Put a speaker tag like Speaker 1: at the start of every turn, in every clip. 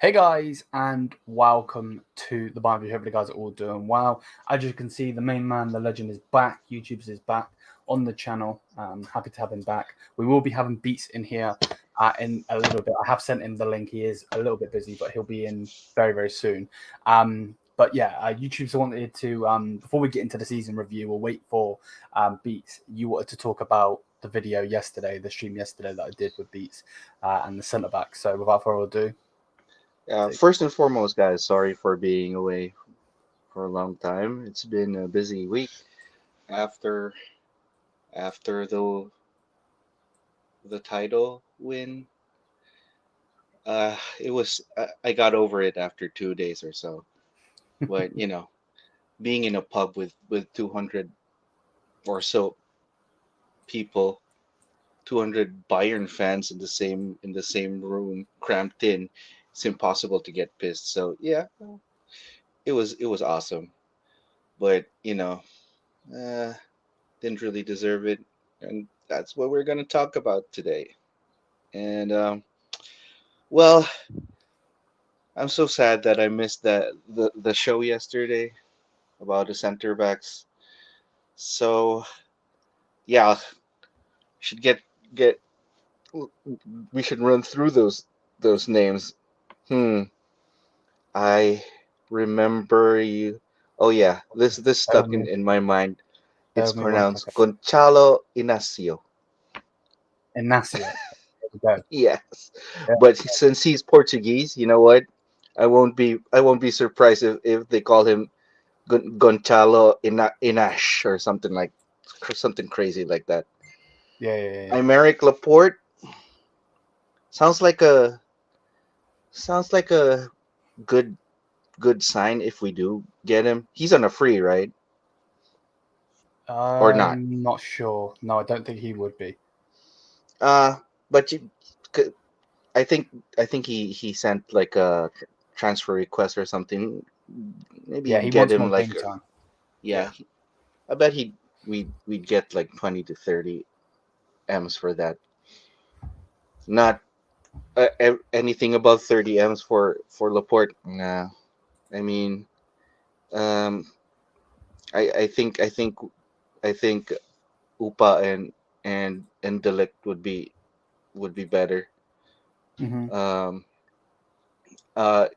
Speaker 1: Hey guys, and welcome to the Bayern View. Hopefully, you guys are all doing well. As you can see, the main man, the legend, is back. YouTube's is back on the channel. Happy to have him back. We will be having Beats in here in a little bit. I have sent him the link. He is a little bit busy, but he'll be in very, very soon. But yeah, YouTube's wanted to, before we get into the season review, we'll wait for Beats. You wanted to talk about the video yesterday, the stream yesterday that I did with Beats and the centre back. So without further ado,
Speaker 2: First and foremost, guys, sorry for being away for a long time. It's been a busy week after the title win. I got over it after 2 days or so. But being in a pub with 200 or so people, 200 Bayern fans in the same room, cramped in, it's impossible to get pissed. So yeah, it was awesome. But uh, didn't really deserve it, and that's what we're gonna talk about today. And well, I'm so sad that I missed the show yesterday about the center backs. So yeah, should get we should run through those names. Hmm, I remember you. Oh yeah, this
Speaker 1: bear with
Speaker 2: stuck
Speaker 1: me.
Speaker 2: in my mind.
Speaker 1: Bear
Speaker 2: It's
Speaker 1: with me one
Speaker 2: pronounced
Speaker 1: second.
Speaker 2: Gonçalo Inacio.
Speaker 1: Inacio. There we go.
Speaker 2: Yes,
Speaker 1: Yeah.
Speaker 2: but since he's Portuguese, you know what? I won't be surprised if they call him Gonçalo Inash or something crazy like that.
Speaker 1: Yeah.
Speaker 2: Aymeric Laporte sounds like a sounds like a good good sign if we do get him. He's on a free, right? Or not?
Speaker 1: I'm not sure. No, I don't think he would be.
Speaker 2: Uh, but c- I think he sent like a transfer request or something. Maybe
Speaker 1: Yeah, he
Speaker 2: get
Speaker 1: wants
Speaker 2: him
Speaker 1: more
Speaker 2: like
Speaker 1: game time.
Speaker 2: yeah.
Speaker 1: Yeah.
Speaker 2: I bet we'd get like 20 to 30 M's for that. Not anything above 30 M's for Laporte. Nah. I mean, um, I think Upa and Delict would be better.
Speaker 1: Hmm.
Speaker 2: Um, uh,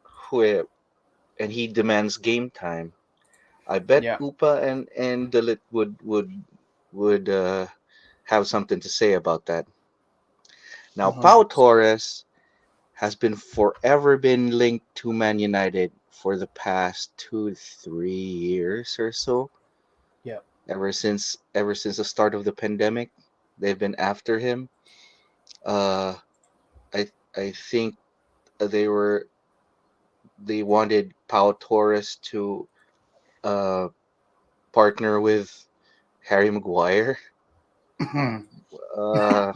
Speaker 2: who and he demands game time. I bet
Speaker 1: Yeah.
Speaker 2: Upa and Delict would have something to say about that. Now, Pau
Speaker 1: 100%.
Speaker 2: Torres has been forever been linked to Man United for the past 2 3 years or so.
Speaker 1: Yeah.
Speaker 2: Ever since the start of the pandemic, they've been after him. Uh, I think they wanted Pau Torres to uh partner with Harry Maguire. Uh,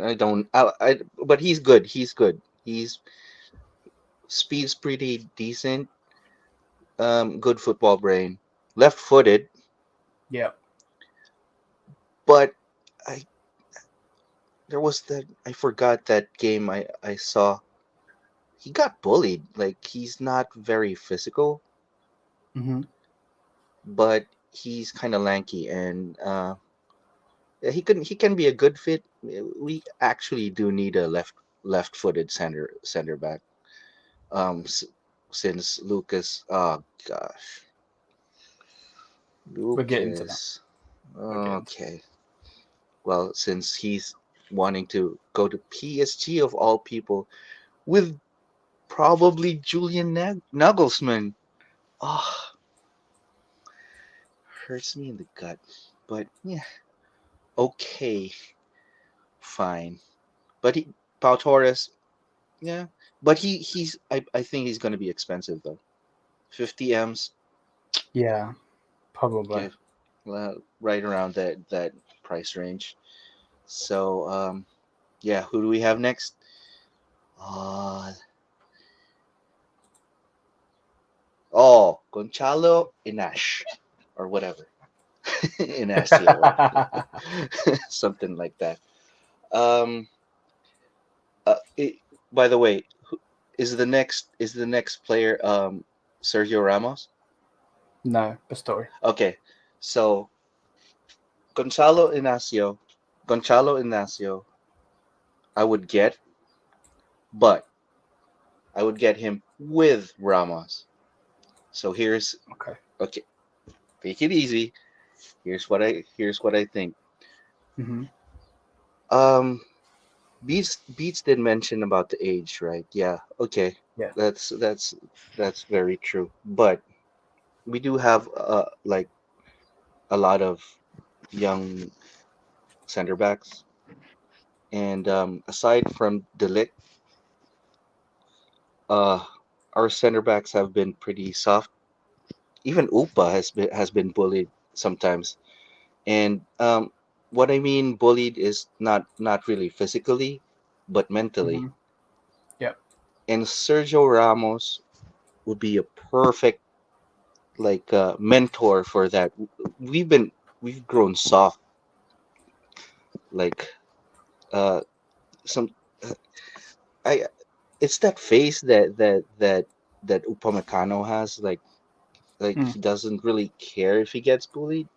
Speaker 2: I don't. but he's good. He's good. He's speed's pretty decent. Good football brain. Left-footed,
Speaker 1: Yeah.
Speaker 2: but I there was that I forgot that game I saw. He got bullied. Like he's not very physical,
Speaker 1: Hmm.
Speaker 2: but he's kind of lanky, and yeah, he can be a good fit. We actually do need a left-footed center back. Um, s- since Lucas, oh gosh,
Speaker 1: We're getting to that.
Speaker 2: Lucas.
Speaker 1: We're getting to
Speaker 2: Okay, well, since he's wanting to go to PSG of all people with probably Julian Nagelsmann. Oh, hurts me in the gut. But yeah, okay, fine. But Pau Torres, yeah. But I think he's gonna be expensive though. 50 M's,
Speaker 1: Yeah, probably.
Speaker 2: okay, well, right around that price range. So yeah, who do we have next? Uh, Gonçalo Inash or whatever. Inacio, something like that. Um, by the way, is the next player Sergio Ramos?
Speaker 1: No, the story.
Speaker 2: Okay, so Gonzalo Inacio, Gonzalo Inacio, I would get, but I would get him with Ramos. So
Speaker 1: Okay.
Speaker 2: okay, take it easy. Here's what I think.
Speaker 1: Hmm.
Speaker 2: Um, Beats did mention about the age, right? Yeah, okay,
Speaker 1: Yeah.
Speaker 2: that's very true. But we do have like a lot of young center backs, and aside from Delict, uh, our center backs have been pretty soft. Even Upa has been bullied sometimes, and what I mean bullied is not really physically, but mentally.
Speaker 1: Hmm. Yeah.
Speaker 2: And Sergio Ramos would be a perfect like mentor for that. We've been we've grown soft, like uh some I it's that face that Upamecano has, like
Speaker 1: Mm.
Speaker 2: he doesn't really care if he gets bullied.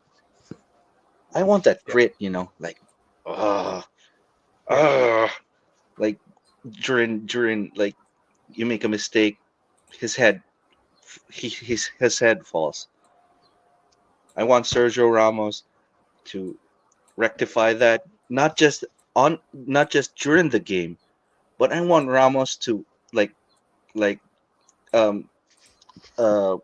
Speaker 2: I want that
Speaker 1: Yeah.
Speaker 2: grit, like uh
Speaker 1: Yeah.
Speaker 2: uh like during like you make a mistake, his head his head falls. I want Sergio Ramos to rectify that, not just during the game, but I want Ramos to like like um uh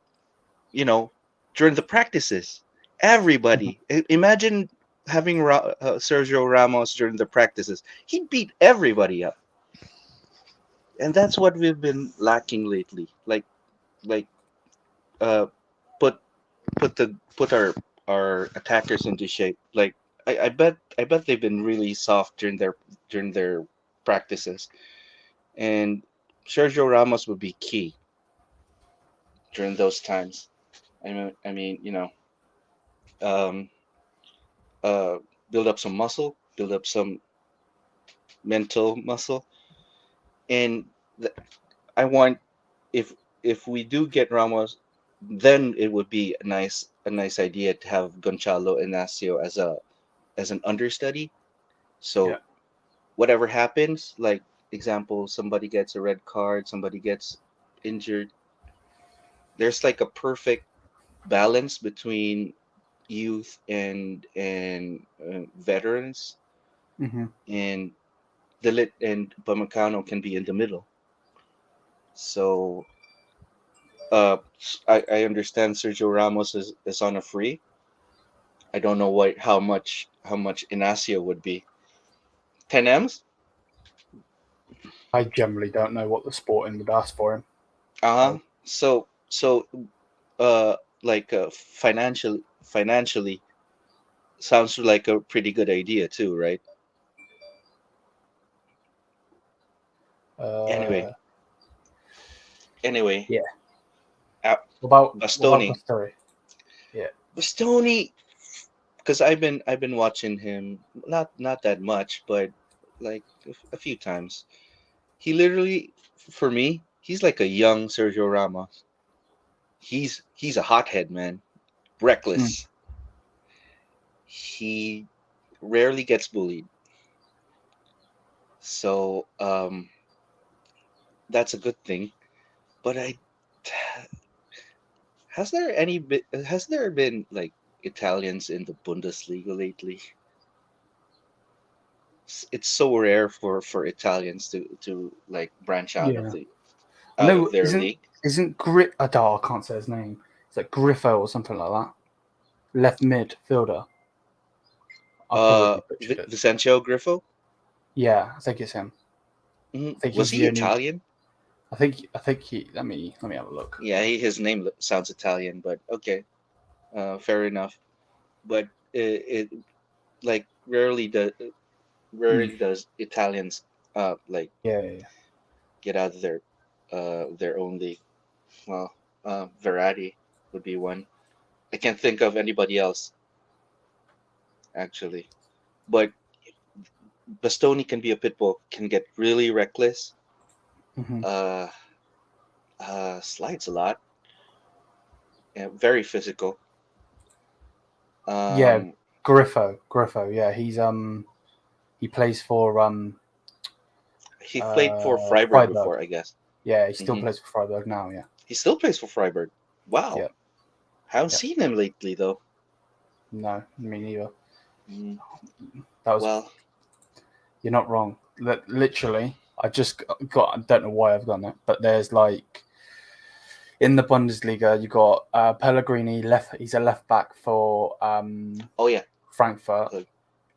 Speaker 2: you know during the practices.
Speaker 1: Mhm.
Speaker 2: Everybody, imagine having Sergio Ramos during the practices. He'd beat everybody up, and that's what we've been lacking lately. Like uh put put our attackers into shape. Like I bet they've been really soft during their practices, and Sergio Ramos would be key during those times. I mean, um, uh, build up some muscle, build up some mental muscle, and th- I want if if we do get Ramos, then it would be a nice idea to have Gonzalo Inacio as an understudy.
Speaker 1: Yeah.
Speaker 2: So whatever happens, like example, somebody gets a red card, somebody gets injured, there's like a perfect balance between youth and veterans,
Speaker 1: Hmm.
Speaker 2: and the lit and Bamacano can be in the middle. So I understand Sergio Ramos is on a free. I don't know how much Inacio would be. 10 M's?
Speaker 1: I generally don't know what the Sporting would ask for him.
Speaker 2: Uh-huh.
Speaker 1: So
Speaker 2: So like financially sounds like a pretty good idea too, right?
Speaker 1: uh,
Speaker 2: Anyway, anyway,
Speaker 1: yeah.
Speaker 2: uh,
Speaker 1: What about
Speaker 2: Bastoni.
Speaker 1: Bastoni? Yeah.
Speaker 2: Bastoni, because I've been watching him not that much, but like a few times. He literally, for me, he's like a young Sergio Ramos. He's a hothead, man.
Speaker 1: Mm.
Speaker 2: Reckless. He rarely gets bullied. So that's a good thing. But I has there been like Italians in the Bundesliga lately? It's so rare for Italians to like branch
Speaker 1: Yeah. I
Speaker 2: out of
Speaker 1: know.
Speaker 2: their
Speaker 1: Isn't
Speaker 2: league.
Speaker 1: isn't Grit? I can't say his name. It's like Griffo or something like that. Left midfielder. I probably butchered it.
Speaker 2: Vicencio Griffo.
Speaker 1: Yeah, I think it's him. I think
Speaker 2: Was
Speaker 1: he's
Speaker 2: he
Speaker 1: the only.
Speaker 2: Italian?
Speaker 1: I think he. Let me have a look.
Speaker 2: Yeah, his name sounds Italian, but okay, fair enough. But it like
Speaker 1: Mm.
Speaker 2: rarely does Italians like
Speaker 1: Yeah, yeah, yeah.
Speaker 2: get out of their own league. Well, Verratti would be one. I can't think of anybody else actually. But Bastoni can be a pit bull, can get really reckless,
Speaker 1: Hmm.
Speaker 2: Uh, slides a lot. Yeah, very physical.
Speaker 1: Yeah,
Speaker 2: Um,
Speaker 1: Griffo. Yeah, he plays for
Speaker 2: he played for Freiburg
Speaker 1: Freiburg.
Speaker 2: before, I guess.
Speaker 1: Yeah, he still
Speaker 2: Hmm.
Speaker 1: plays for Freiburg now. Yeah,
Speaker 2: He still plays for Freiburg. Wow.
Speaker 1: yeah,
Speaker 2: Haven't
Speaker 1: yeah.
Speaker 2: seen him lately though.
Speaker 1: No, me neither.
Speaker 2: Mm,
Speaker 1: That was
Speaker 2: well,
Speaker 1: You're not wrong. Literally, I just got. I don't know why I've done it, but there's like in the Bundesliga, you got Pellegrini left. He's a left back for
Speaker 2: oh yeah.
Speaker 1: Frankfurt,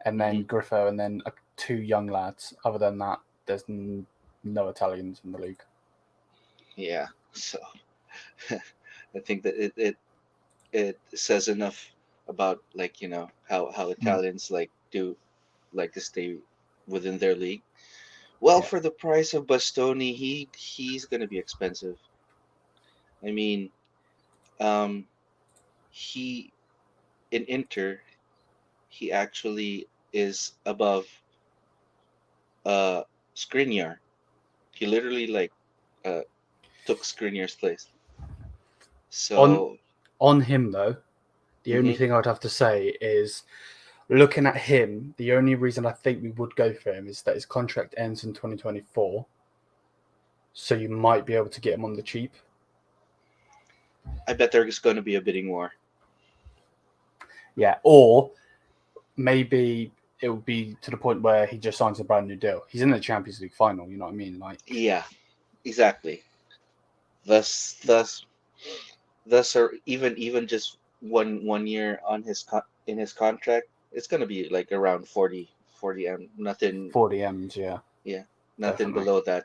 Speaker 1: and
Speaker 2: Hmm.
Speaker 1: then Griffo, and then two young lads. Other than that, there's no Italians in the league.
Speaker 2: Yeah. So I think that it says enough about like how
Speaker 1: Mm,
Speaker 2: Italians like to stay within their league. Well,
Speaker 1: yeah,
Speaker 2: for the price of Bastoni, he's gonna be expensive. I mean, um, he in Inter, he actually is above uh Skriniar. He literally like uh took Skriniar's place.
Speaker 1: on
Speaker 2: So,
Speaker 1: on him though, the only
Speaker 2: hmm
Speaker 1: thing I'd have to say is looking at him. The only reason I think we would go for him is that his contract ends in 2024, so you might be able to get him on the cheap.
Speaker 2: I bet there's going to be a bidding war.
Speaker 1: Yeah, or maybe it would be to the point where he just signs a brand new deal. He's in the Champions League final. You know what I mean? Like,
Speaker 2: Yeah, exactly. Thus, or even just one year on in his contract, it's going to be like around 40 m. Nothing,
Speaker 1: 40 M's. Yeah,
Speaker 2: yeah, nothing
Speaker 1: definitely.
Speaker 2: below that.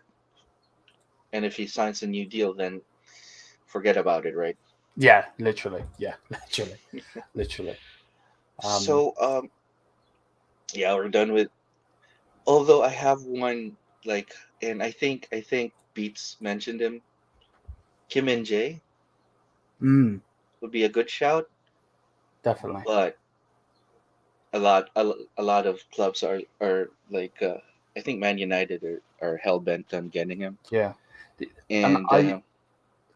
Speaker 2: And if he signs a new deal, then forget about it, right?
Speaker 1: Yeah, literally. Yeah, literally. Um,
Speaker 2: So, yeah, we're done with. Although I have one like, and I think Beats mentioned him. Kim and Jay
Speaker 1: mm,
Speaker 2: would be a good shout,
Speaker 1: definitely.
Speaker 2: but a lot of clubs are like I think Man United are hell bent on getting him.
Speaker 1: Yeah, and
Speaker 2: And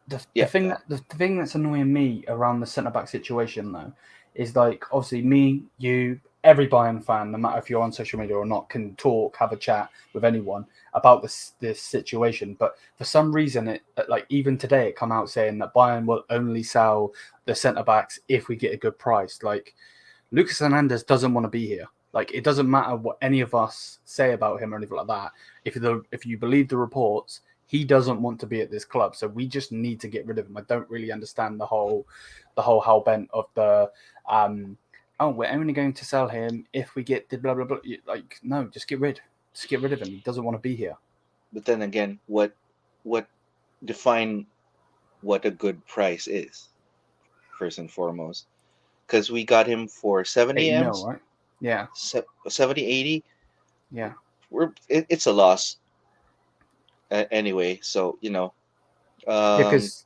Speaker 1: the
Speaker 2: yeah,
Speaker 1: thing the thing that's annoying me around the centre back situation though is like obviously me, you, every Bayern fan, no matter if you're on social media or not, can talk, have a chat with anyone about this situation. But for some reason, it like even today it come out saying that Bayern will only sell the centre backs if we get a good price. Like Lucas Hernandez doesn't want to be here. Like it doesn't matter what any of us say about him or anything like that. If you believe the reports, he doesn't want to be at this club. So we just need to get rid of him. I don't really understand the whole hell bent of the oh, we're only going to sell him if we get the blah blah blah. Like no, just get rid of him. He doesn't want to be here.
Speaker 2: but then again, what define what a good price is first and foremost? Because we got him for 70
Speaker 1: 80 mil,
Speaker 2: m's,
Speaker 1: right? Yeah,
Speaker 2: 70, 80.
Speaker 1: yeah.
Speaker 2: It's a loss anyway. So
Speaker 1: Yeah,
Speaker 2: um,
Speaker 1: because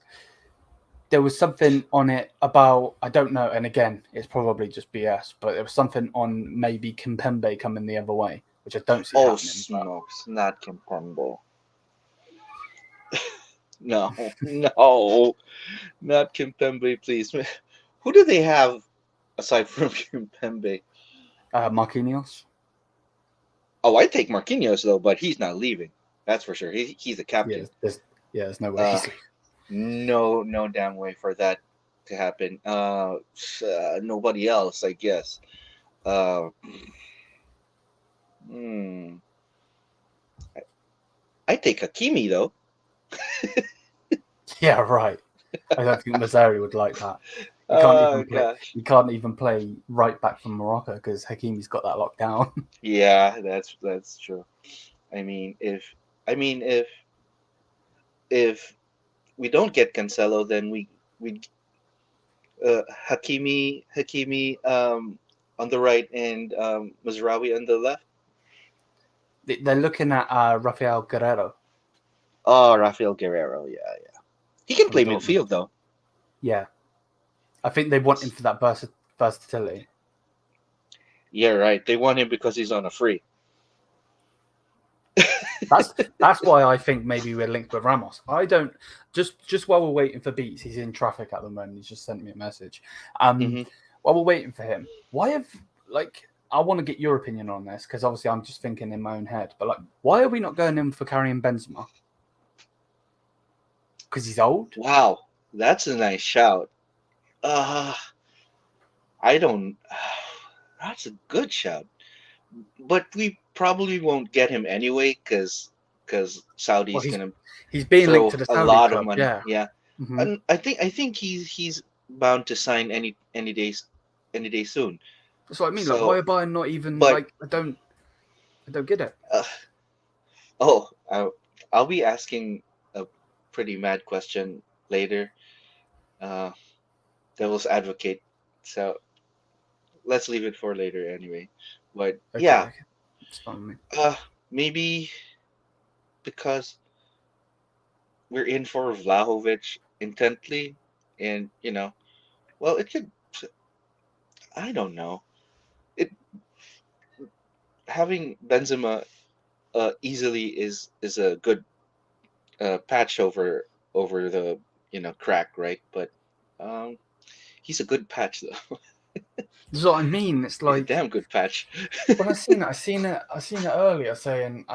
Speaker 1: there was something on it about I don't know, and again, it's probably just BS, but there was something on maybe Kimpembe coming the other way, which I don't see
Speaker 2: oh
Speaker 1: happening. But
Speaker 2: smokes, not Kimpembe. No, no, not Kimpembe, please. Who do they have aside from Kimpembe?
Speaker 1: Marquinhos,
Speaker 2: Oh, I take Marquinhos though, but he's not leaving. That's for sure. He's a
Speaker 1: yeah,
Speaker 2: captain.
Speaker 1: there's no way
Speaker 2: Uh,
Speaker 1: he's leaving.
Speaker 2: no damn way for that to happen. Nobody else, I guess. Uh, hmm. I take Hakimi though.
Speaker 1: Yeah, right. I don't think Mazzari would like that. He can't
Speaker 2: Oh
Speaker 1: even play.
Speaker 2: gosh.
Speaker 1: He can't even play right back from Morocco because Hakimi's got that locked down.
Speaker 2: Yeah, that's true. I mean, if we don't get Cancelo, then we Hakimi on the right and Mazraoui on the left.
Speaker 1: They're looking at Rafael Guerrero
Speaker 2: Oh, Rafael Guerrero. Yeah, yeah. He can
Speaker 1: from
Speaker 2: play
Speaker 1: Dortmund.
Speaker 2: midfield though.
Speaker 1: Yeah, I think they want him for that versatility.
Speaker 2: Yeah, right. They want him because he's on a free.
Speaker 1: That's why I think maybe we're linked with Ramos. I don't just while we're waiting for Beats, he's in traffic at the moment. He's just sent me a message.
Speaker 2: Mhm.
Speaker 1: While we're waiting for him, why have I want to get your opinion on this because obviously I'm just thinking in my own head. But why are we not going in for Karim Benzema? Because he's old.
Speaker 2: Wow, that's a nice shout. I don't. That's a good shout, but we probably won't get him anyway because
Speaker 1: Well,
Speaker 2: Saudi's gonna
Speaker 1: he's being linked
Speaker 2: throw
Speaker 1: to the
Speaker 2: a
Speaker 1: Saudi
Speaker 2: lot of
Speaker 1: club.
Speaker 2: money.
Speaker 1: Yeah.
Speaker 2: Yeah,
Speaker 1: Mm-hmm.
Speaker 2: and I think he's bound to sign any day soon.
Speaker 1: That's what I mean.
Speaker 2: So,
Speaker 1: Why are Bayern not even
Speaker 2: but
Speaker 1: I don't get it.
Speaker 2: oh, I'll be asking a pretty mad question later. Uh, Devil's advocate. So let's leave it for later anyway. But yeah,
Speaker 1: Okay. It's fine with me.
Speaker 2: maybe because we're in for Vlahovic intently, and well, it could. I don't know. It having Benzema easily is a good patch over the crack, right? But um, he's a good patch though.
Speaker 1: This is what I mean. It's
Speaker 2: He's a damn good patch.
Speaker 1: when I seen it earlier saying,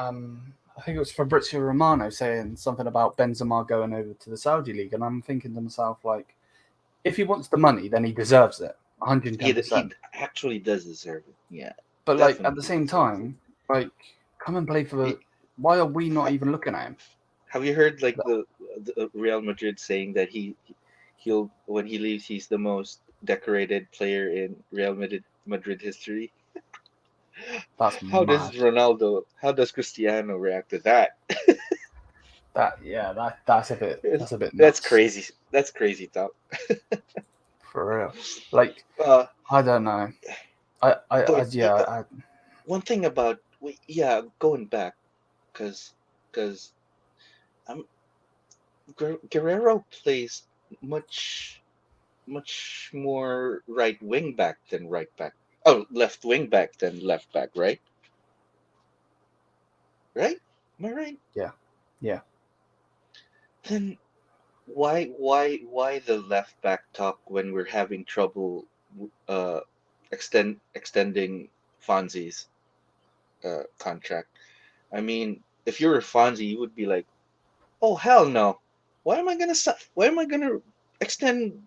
Speaker 1: I think it was Fabrizio Romano saying something about Benzema going over to the Saudi league, and I'm thinking to myself, if he wants the money, then he deserves it,
Speaker 2: He
Speaker 1: 110%.
Speaker 2: actually does deserve it. Yeah,
Speaker 1: But at the
Speaker 2: definitely
Speaker 1: same
Speaker 2: deserves it.
Speaker 1: time, come and play for the.
Speaker 2: He-
Speaker 1: Why are we not
Speaker 2: ha-
Speaker 1: even looking at him?
Speaker 2: Have you heard like the Real Madrid saying that he'll when he leaves he's the most decorated player in Real Madrid history?
Speaker 1: That's
Speaker 2: How does
Speaker 1: mad.
Speaker 2: Ronaldo? How does Cristiano react to that?
Speaker 1: That's a bit
Speaker 2: That's
Speaker 1: nuts
Speaker 2: crazy. That's crazy talk.
Speaker 1: for real.
Speaker 2: Uh,
Speaker 1: I don't know.
Speaker 2: but
Speaker 1: I
Speaker 2: one thing about yeah, going back because I'm Guerrero plays much more right wing back than right back. Oh, left wing back than left back, right? Right? Am I right?
Speaker 1: yeah.
Speaker 2: Then why the left back talk when we're having trouble uh extending Fonzie's contract? I mean, if you were Fonzie, you would be like, "Oh hell no! Why am I gonna extend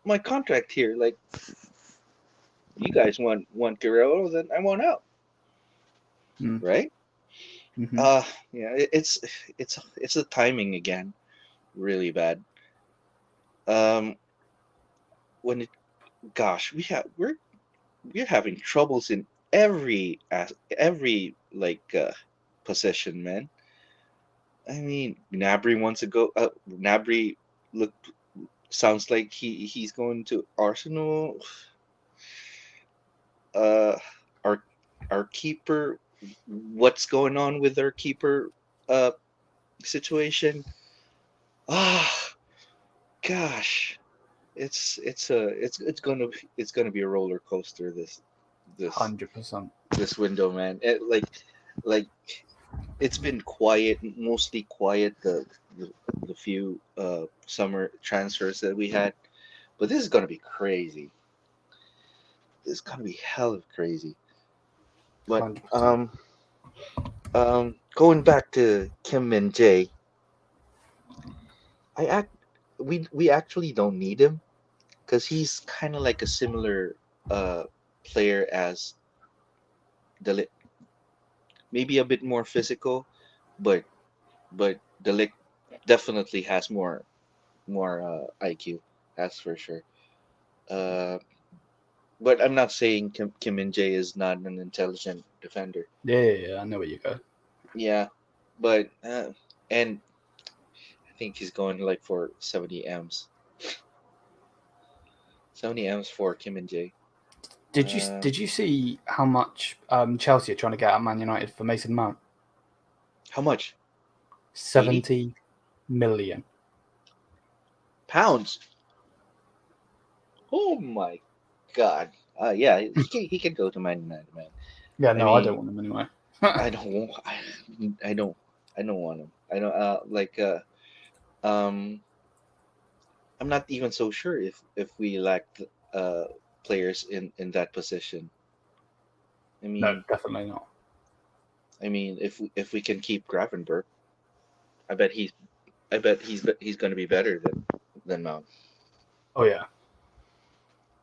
Speaker 2: my contract here? Like, you guys want Guerrero, then I want out,
Speaker 1: Mm.
Speaker 2: right?"
Speaker 1: Mm-hmm.
Speaker 2: Yeah, it's the timing again, really bad. Um, when it, gosh, we're having troubles in every position, man. I mean, Gnabry wants to go. Gnabry look sounds like he's going to Arsenal. Uh, our our keeper, what's going on with our keeper uh situation? Ah, gosh, it's gonna be a roller coaster this
Speaker 1: 100%.
Speaker 2: this window, man. Like it's been quiet, mostly quiet the few summer transfers that we had, but this is gonna be crazy. This is gonna be hell of crazy. But
Speaker 1: 100%.
Speaker 2: going back to Kim Min Jae, I act we actually don't need him because he's kind of like a similar uh player as Delic, maybe a bit more physical, but Delic definitely has more IQ. That's for sure. Uh, but I'm not saying Kim Min Jae is not an intelligent defender.
Speaker 1: Yeah, I know where you go.
Speaker 2: Yeah, but and I think he's going like for 70 M's. 70 M's for Kim Min Jae.
Speaker 1: Did you see how much Chelsea are trying to get at Man United for Mason Mount?
Speaker 2: How much? 80
Speaker 1: 70 million.
Speaker 2: pounds. Oh my God. Yeah, he can go to Man United, man.
Speaker 1: Yeah,
Speaker 2: I
Speaker 1: no, I don't
Speaker 2: mean,
Speaker 1: want them anyway.
Speaker 2: I don't, I don't, I don't want him. I don't um. I'm not even so sure if we lack uh players in that position. I
Speaker 1: No,
Speaker 2: mean,
Speaker 1: definitely not.
Speaker 2: if we can keep Gravenberg, I bet he's he's going to be better than Mount.
Speaker 1: Oh yeah,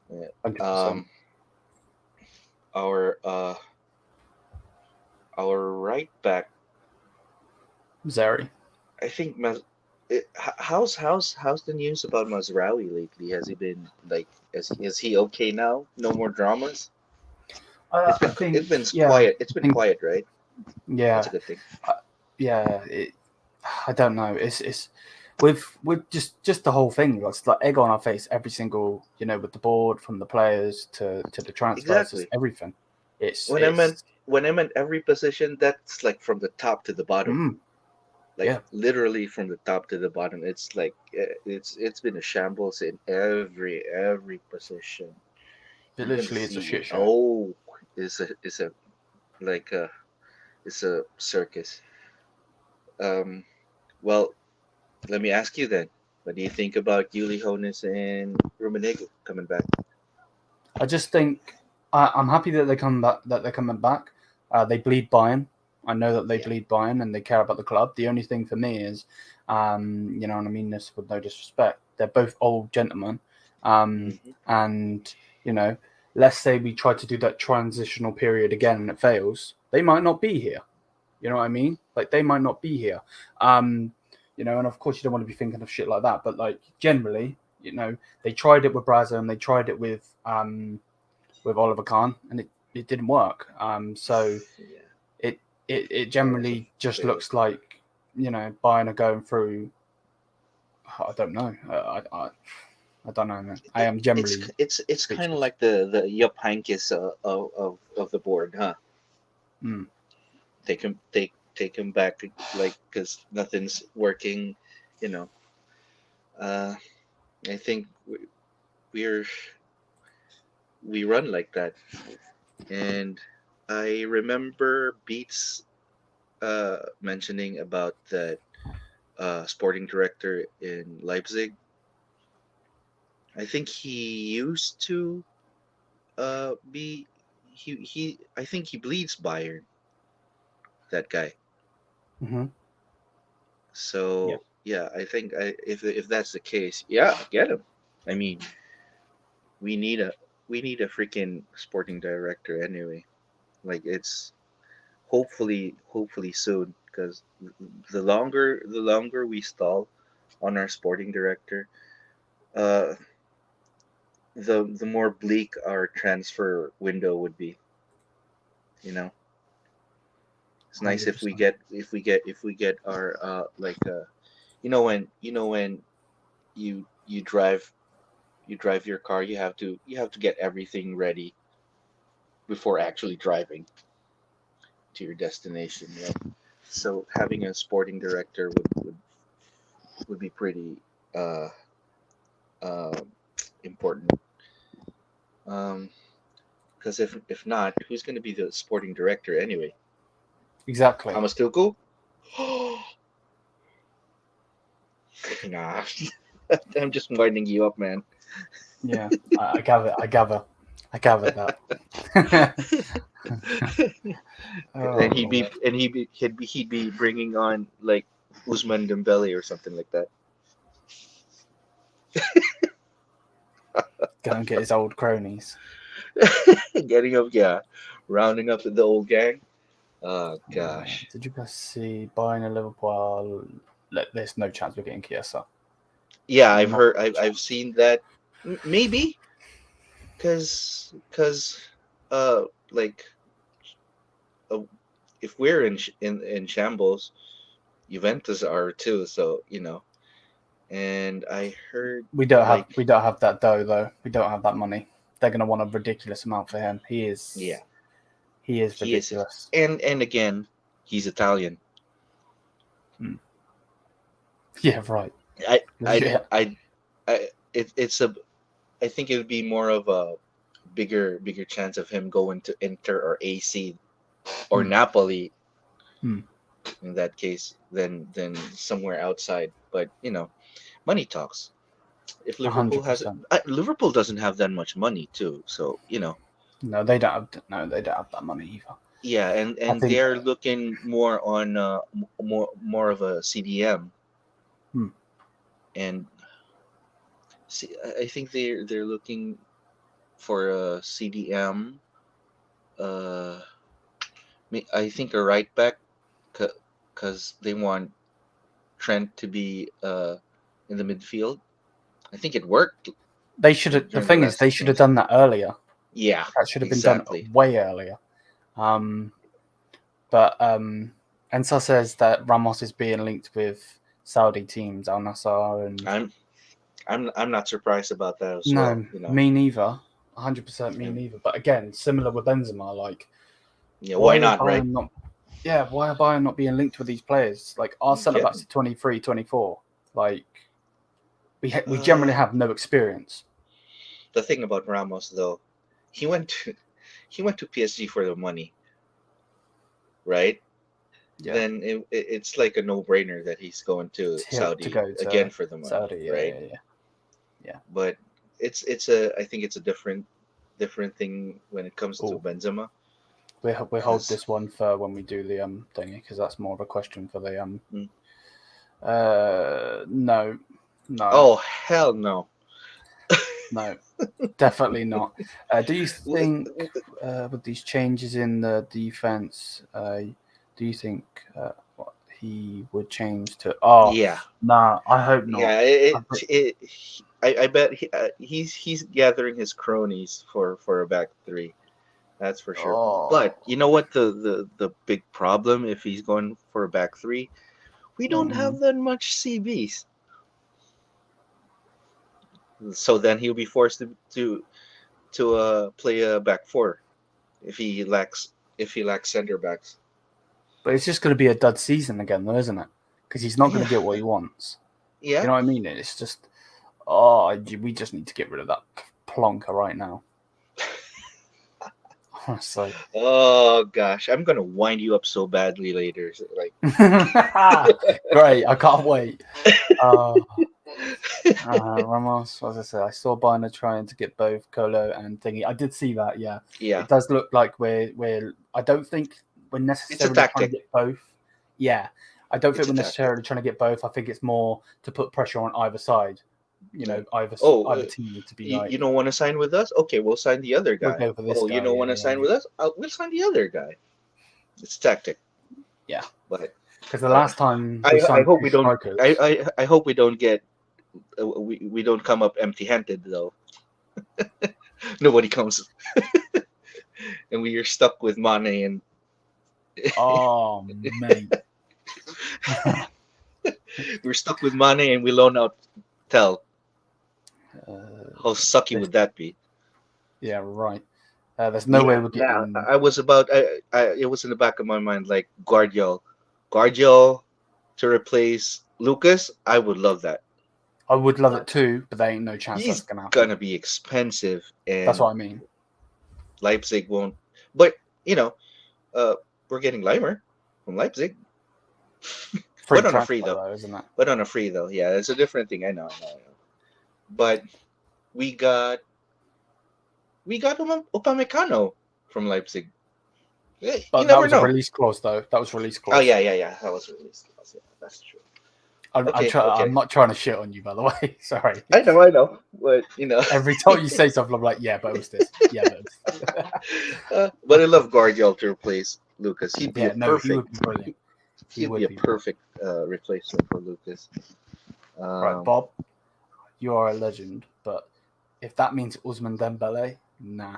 Speaker 2: Yeah.
Speaker 1: 100%.
Speaker 2: Um, our our right back,
Speaker 1: Zeri.
Speaker 2: I think how's the news about Mazraoui lately? Has he been like is he okay now? No more dramas.
Speaker 1: I think,
Speaker 2: It's been
Speaker 1: yeah,
Speaker 2: quiet. It's
Speaker 1: I
Speaker 2: been
Speaker 1: think,
Speaker 2: quiet, right? That's a
Speaker 1: yeah,
Speaker 2: good thing.
Speaker 1: yeah. I don't know. It's with just the whole thing. It's like egg on our face every single, with the board, from the players to the transfers, just
Speaker 2: Exactly.
Speaker 1: everything. It's
Speaker 2: When I meant
Speaker 1: it's
Speaker 2: when I meant every position, that's like from the top to the bottom.
Speaker 1: mm,
Speaker 2: Like
Speaker 1: yeah.
Speaker 2: literally from the top to the bottom. It's like it's been a shambles in every position.
Speaker 1: It
Speaker 2: Even
Speaker 1: literally is a shit show.
Speaker 2: CEO is a like a it's a circus. Um, well, let me ask you then. What do you think about Yuli Honis and Rummenigge coming back?
Speaker 1: I just think I'm happy that they come back. That they're coming back. They bleed Bayern. I know that they
Speaker 2: Yeah.
Speaker 1: bleed Bayern and they care about the club. The only thing for me is, and I mean this with no disrespect, they're both old gentlemen,
Speaker 2: Hmm.
Speaker 1: and let's say we try to do that transitional period again and it fails, they might not be here. You know what I mean? Like they might not be here. Um, and of course you don't want to be thinking of shit like that. But like generally, they tried it with Brazza and they tried it with Oliver Kahn, and it didn't work. So
Speaker 2: Yeah.
Speaker 1: it
Speaker 2: That was a
Speaker 1: generally just
Speaker 2: fail.
Speaker 1: looks like Bayern are going through. I don't know. I don't know, man. I
Speaker 2: It,
Speaker 1: am
Speaker 2: it's
Speaker 1: generally
Speaker 2: it's kind of
Speaker 1: speechless.
Speaker 2: like the Jupp Heynckes of the board, huh?
Speaker 1: Mm.
Speaker 2: Take him back like because nothing's working, you know. Uh, I think we're we run like that, and I remember Beats mentioning about that sporting director in Leipzig. I think he used to be he I think he bleeds Bayern, that guy.
Speaker 1: Hmm. Yeah,
Speaker 2: So yeah, I think if that's the case, yeah, get him. I mean, we need a we need a freaking sporting director anyway. Like it's hopefully soon because the longer we stall on our sporting director, uh, the more bleak our transfer window would be. You know, it's nice
Speaker 1: 100%.
Speaker 2: if we get our when you drive your car, you have to get everything ready before actually driving to your destination, right? So having a sporting director would be pretty uh, uh, important. Um, because if not, who's going to be the sporting director anyway?
Speaker 1: Exactly.
Speaker 2: Thomas Tuchel? Nah, I'm just winding you up, man.
Speaker 1: Yeah, I gather. I gather that.
Speaker 2: And
Speaker 1: Oh
Speaker 2: he'd be
Speaker 1: Lord.
Speaker 2: and he'd be bringing on like Usman Dembele or something like that.
Speaker 1: Go and get his old cronies.
Speaker 2: Getting up, yeah, rounding up the old gang. Oh gosh.
Speaker 1: Did you guys see Bayern and Liverpool? There's no chance we're getting Chiesa.
Speaker 2: Yeah, I've
Speaker 1: Not
Speaker 2: heard,
Speaker 1: a
Speaker 2: I've
Speaker 1: chance.
Speaker 2: seen that. Maybe because like uh, if we're in shambles, Juventus are too. So and I heard like
Speaker 1: We don't have that dough though. We don't have that money. They're gonna want a ridiculous amount for him.
Speaker 2: yeah,
Speaker 1: He is
Speaker 2: he is,
Speaker 1: ridiculous.
Speaker 2: and again, he's Italian.
Speaker 1: Mm. Yeah, right.
Speaker 2: I I
Speaker 1: Yeah.
Speaker 2: I, it's a I think it would be more of a bigger chance of him going to Inter or AC or
Speaker 1: Mm.
Speaker 2: Napoli
Speaker 1: Mm.
Speaker 2: in that case than somewhere outside. But money talks. If Liverpool has
Speaker 1: 100%.
Speaker 2: Liverpool doesn't have that much money too, so
Speaker 1: No, they don't have. No, they don't have that money either.
Speaker 2: yeah,
Speaker 1: I
Speaker 2: and
Speaker 1: think.
Speaker 2: they're looking more on more of a CDM,
Speaker 1: Hmm.
Speaker 2: and see, I think they're looking for a CDM. Uh, I think a right back, because they want Trent to be in the midfield. I think it worked
Speaker 1: They should have. The
Speaker 2: during the
Speaker 1: thing is,
Speaker 2: last
Speaker 1: they
Speaker 2: two
Speaker 1: should have
Speaker 2: games.
Speaker 1: done that earlier.
Speaker 2: Yeah,
Speaker 1: That should have been done
Speaker 2: exactly.
Speaker 1: way earlier. But Ensar says that Ramos is being linked with Saudi teams, Al Nassr, and
Speaker 2: I'm not surprised about that as well.
Speaker 1: no, me neither. 100% me
Speaker 2: And,
Speaker 1: neither. But again, similar with Benzema, like
Speaker 2: yeah, why
Speaker 1: why are
Speaker 2: not, right?
Speaker 1: Bayern not? Yeah, why are Bayern not being linked with these players? Like our centre
Speaker 2: Yeah.
Speaker 1: backs are 23, 24. Like we
Speaker 2: Uh,
Speaker 1: generally have no experience.
Speaker 2: the thing about Ramos though, he went to he went to PSG for the money, right?
Speaker 1: Yeah,
Speaker 2: Then it's like a no-brainer that he's going to
Speaker 1: to
Speaker 2: Saudi
Speaker 1: go
Speaker 2: again
Speaker 1: to
Speaker 2: for the money,
Speaker 1: Saudi.
Speaker 2: right?
Speaker 1: Yeah.
Speaker 2: But I think it's a different thing when it comes to
Speaker 1: Oh,
Speaker 2: Benzema.
Speaker 1: we hold
Speaker 2: 'Cause,
Speaker 1: this one for when we do the thingy because that's more of a question for the
Speaker 2: mm,
Speaker 1: no,
Speaker 2: oh hell no.
Speaker 1: no, definitely not. Do you
Speaker 2: W-
Speaker 1: think with these changes in the defense, do you think what he would change to? Oh,
Speaker 2: Yeah,
Speaker 1: nah, I hope not.
Speaker 2: yeah.
Speaker 1: I bet-
Speaker 2: I bet he's gathering his cronies for a back three. That's for sure. But
Speaker 1: Oh,
Speaker 2: you know what the big problem if he's going for a back three? We don't
Speaker 1: mhm.
Speaker 2: have that much CBs. So then he'll be forced to play a back four if he lacks center backs.
Speaker 1: But it's just going to be a dud season again, though, isn't it? Because he's not going
Speaker 2: Yeah,
Speaker 1: to get what he wants. You
Speaker 2: yeah.
Speaker 1: know what I mean? It's just, oh, we just need to get rid of that plonker right now. Honestly.
Speaker 2: Oh gosh, I'm gonna wind you up so badly later. Like,
Speaker 1: Great, I can't wait. Ramos, as I said, I saw Bayern trying to get both Colo and Thingy. I did see that, yeah.
Speaker 2: yeah,
Speaker 1: It does look like we're I don't think we're
Speaker 2: it's a
Speaker 1: necessarily trying
Speaker 2: tactic.
Speaker 1: to get both. Yeah. I don't think
Speaker 2: It's a
Speaker 1: we're
Speaker 2: tactic.
Speaker 1: necessarily trying to get both. I think it's more to put pressure on either side. You
Speaker 2: Yeah.
Speaker 1: know,
Speaker 2: Oh,
Speaker 1: either team need to be
Speaker 2: you
Speaker 1: like,
Speaker 2: don't want to sign with us? Okay, we'll sign the other
Speaker 1: we'll
Speaker 2: guy.
Speaker 1: go for this
Speaker 2: Oh, you
Speaker 1: guy.
Speaker 2: don't
Speaker 1: Yeah,
Speaker 2: want to
Speaker 1: yeah,
Speaker 2: sign
Speaker 1: yeah.
Speaker 2: with us? We'll sign the other guy. It's tactic.
Speaker 1: Yeah.
Speaker 2: But
Speaker 1: Because the last time we
Speaker 2: I
Speaker 1: signed
Speaker 2: hope
Speaker 1: two
Speaker 2: we don't.
Speaker 1: strikers.
Speaker 2: I hope we don't get. We don't come up empty-handed though. Nobody comes, and we are stuck with Mane and
Speaker 1: Oh, mate.
Speaker 2: we're stuck with Mane and we loan out Tell. How sucky
Speaker 1: This,
Speaker 2: would that be?
Speaker 1: yeah, right. There's no way
Speaker 2: Yeah,
Speaker 1: we're
Speaker 2: now
Speaker 1: getting.
Speaker 2: I was about. It was in the back of my mind like Guardiol to replace Lucas. I would love that.
Speaker 1: I would love it
Speaker 2: But
Speaker 1: too, but there ain't no chance that's
Speaker 2: he's
Speaker 1: gonna happen.
Speaker 2: gonna be expensive,
Speaker 1: That's
Speaker 2: and
Speaker 1: what I mean.
Speaker 2: Leipzig won't. But uh, we're getting Leimer from Leipzig,
Speaker 1: Free
Speaker 2: but on a free
Speaker 1: transfer
Speaker 2: though.
Speaker 1: though, isn't it?
Speaker 2: But on a free though, yeah, it's a different thing. I know. But we got Upamecano from Leipzig. You
Speaker 1: But that
Speaker 2: never
Speaker 1: was a
Speaker 2: know.
Speaker 1: release clause though. That was release
Speaker 2: Oh
Speaker 1: clause.
Speaker 2: yeah. That was released. Yeah, that's true. Okay.
Speaker 1: I'm not trying to shit on you, by the way. Sorry.
Speaker 2: I know. But
Speaker 1: Every time you say something, I'm like, yeah, but it was this. Yeah, but it was this.
Speaker 2: but I love Guardiola to replace Lucas. He'd be
Speaker 1: Yeah,
Speaker 2: a
Speaker 1: no, he
Speaker 2: perfect.
Speaker 1: would be brilliant. He
Speaker 2: He'd be
Speaker 1: would
Speaker 2: a
Speaker 1: be brilliant.
Speaker 2: perfect replacement for Lucas.
Speaker 1: Right,
Speaker 2: Um,
Speaker 1: Bob, you are a legend, but if that means Usman Dembele, nah.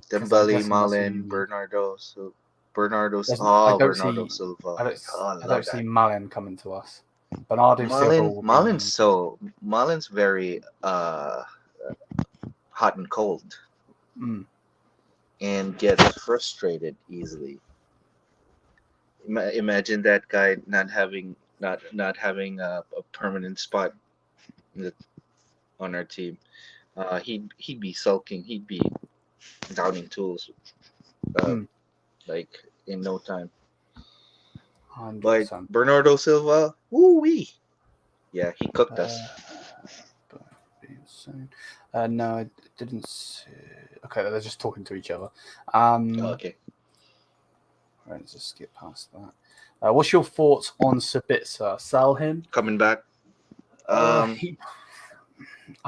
Speaker 1: Because I'm
Speaker 2: Dembele,
Speaker 1: guessing that's who you
Speaker 2: Malen,
Speaker 1: mean.
Speaker 2: Bernardo
Speaker 1: See,
Speaker 2: Silva.
Speaker 1: I
Speaker 2: Oh, I
Speaker 1: don't
Speaker 2: love
Speaker 1: see
Speaker 2: that.
Speaker 1: Malen coming to us. Bernardo Silva will be.
Speaker 2: Malin's very hot and cold
Speaker 1: Mm,
Speaker 2: and gets frustrated easily. Imagine that guy not having a permanent spot in on our team. He'd be sulking. He'd be downing tools uh,
Speaker 1: mm.
Speaker 2: like in no time. But
Speaker 1: 100%.
Speaker 2: Bernardo Silva, woo-wee. Yeah, he cooked us.
Speaker 1: No, I didn't see. Okay, they're just talking to each other.
Speaker 2: Okay.
Speaker 1: Right, let's just skip past that. What's your thoughts on Sabitzer? Sell him?
Speaker 2: Coming back.
Speaker 1: I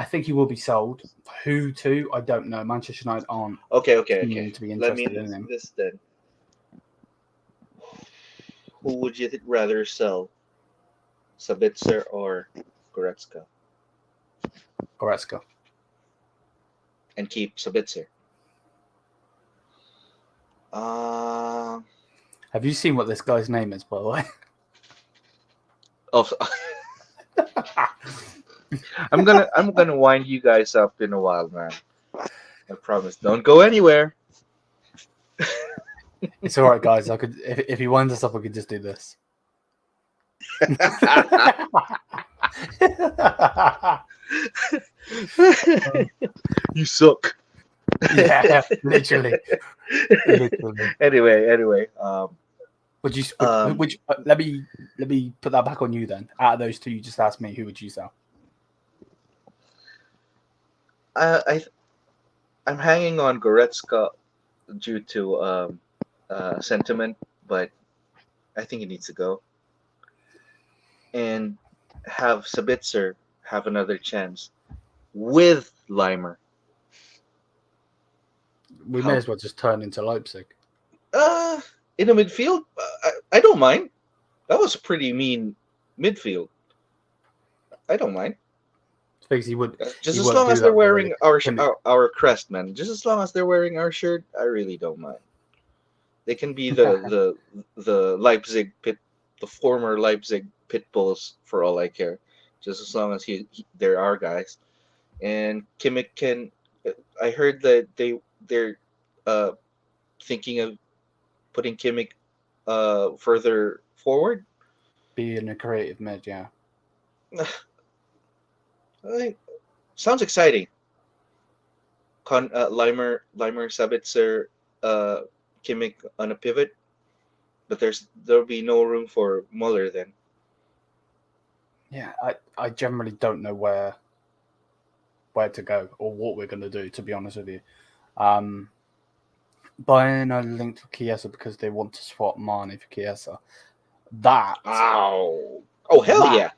Speaker 1: think he will be sold. Who to? I don't know. Manchester United aren't
Speaker 2: Okay.
Speaker 1: keen to be
Speaker 2: Let me
Speaker 1: interested in
Speaker 2: ask
Speaker 1: him.
Speaker 2: this then. Who would you rather sell? Sabitzer or Goretzka?
Speaker 1: Goretzka.
Speaker 2: And keep Sabitzer.
Speaker 1: Have you seen what this guy's name is, by the way?
Speaker 2: Oh, I'm gonna wind you guys up in a while, man. I promise. Don't go anywhere.
Speaker 1: It's all right, guys. I could, if he winds us up, I could just do this.
Speaker 2: You suck.
Speaker 1: Yeah, literally.
Speaker 2: Anyway.
Speaker 1: Would you? Let me put that back on you then. Out of those two, you just asked me, who would you sell?
Speaker 2: I'm hanging on Goretzka due to sentiment, but I think he needs to go. And have Sabitzer have another chance with Limer.
Speaker 1: We may as well just turn into Leipzig.
Speaker 2: In the midfield, I don't mind. That was a pretty mean midfield. I don't mind.
Speaker 1: Because he would.
Speaker 2: Just
Speaker 1: he
Speaker 2: as
Speaker 1: won't
Speaker 2: long
Speaker 1: do
Speaker 2: as
Speaker 1: that
Speaker 2: they're
Speaker 1: with
Speaker 2: wearing
Speaker 1: him.
Speaker 2: our crest, man. Just as long as they're wearing our shirt, I really don't mind. They can be the Leipzig pit, the former Leipzig pit bulls for all I care. Just as long as they're our guys. And Kimmich can. I heard that they're thinking of putting Kimmich further forward.
Speaker 1: Being a creative mid, yeah.
Speaker 2: Sounds exciting. Limer, Sabitzer, Kimmich on a pivot, but there'll be no room for Muller then.
Speaker 1: Yeah, I generally don't know where to go or what we're going to do, to be honest with you. Bayern are linked with Chiesa because they want to swap Mane for Chiesa. That.
Speaker 2: Oh hell yeah!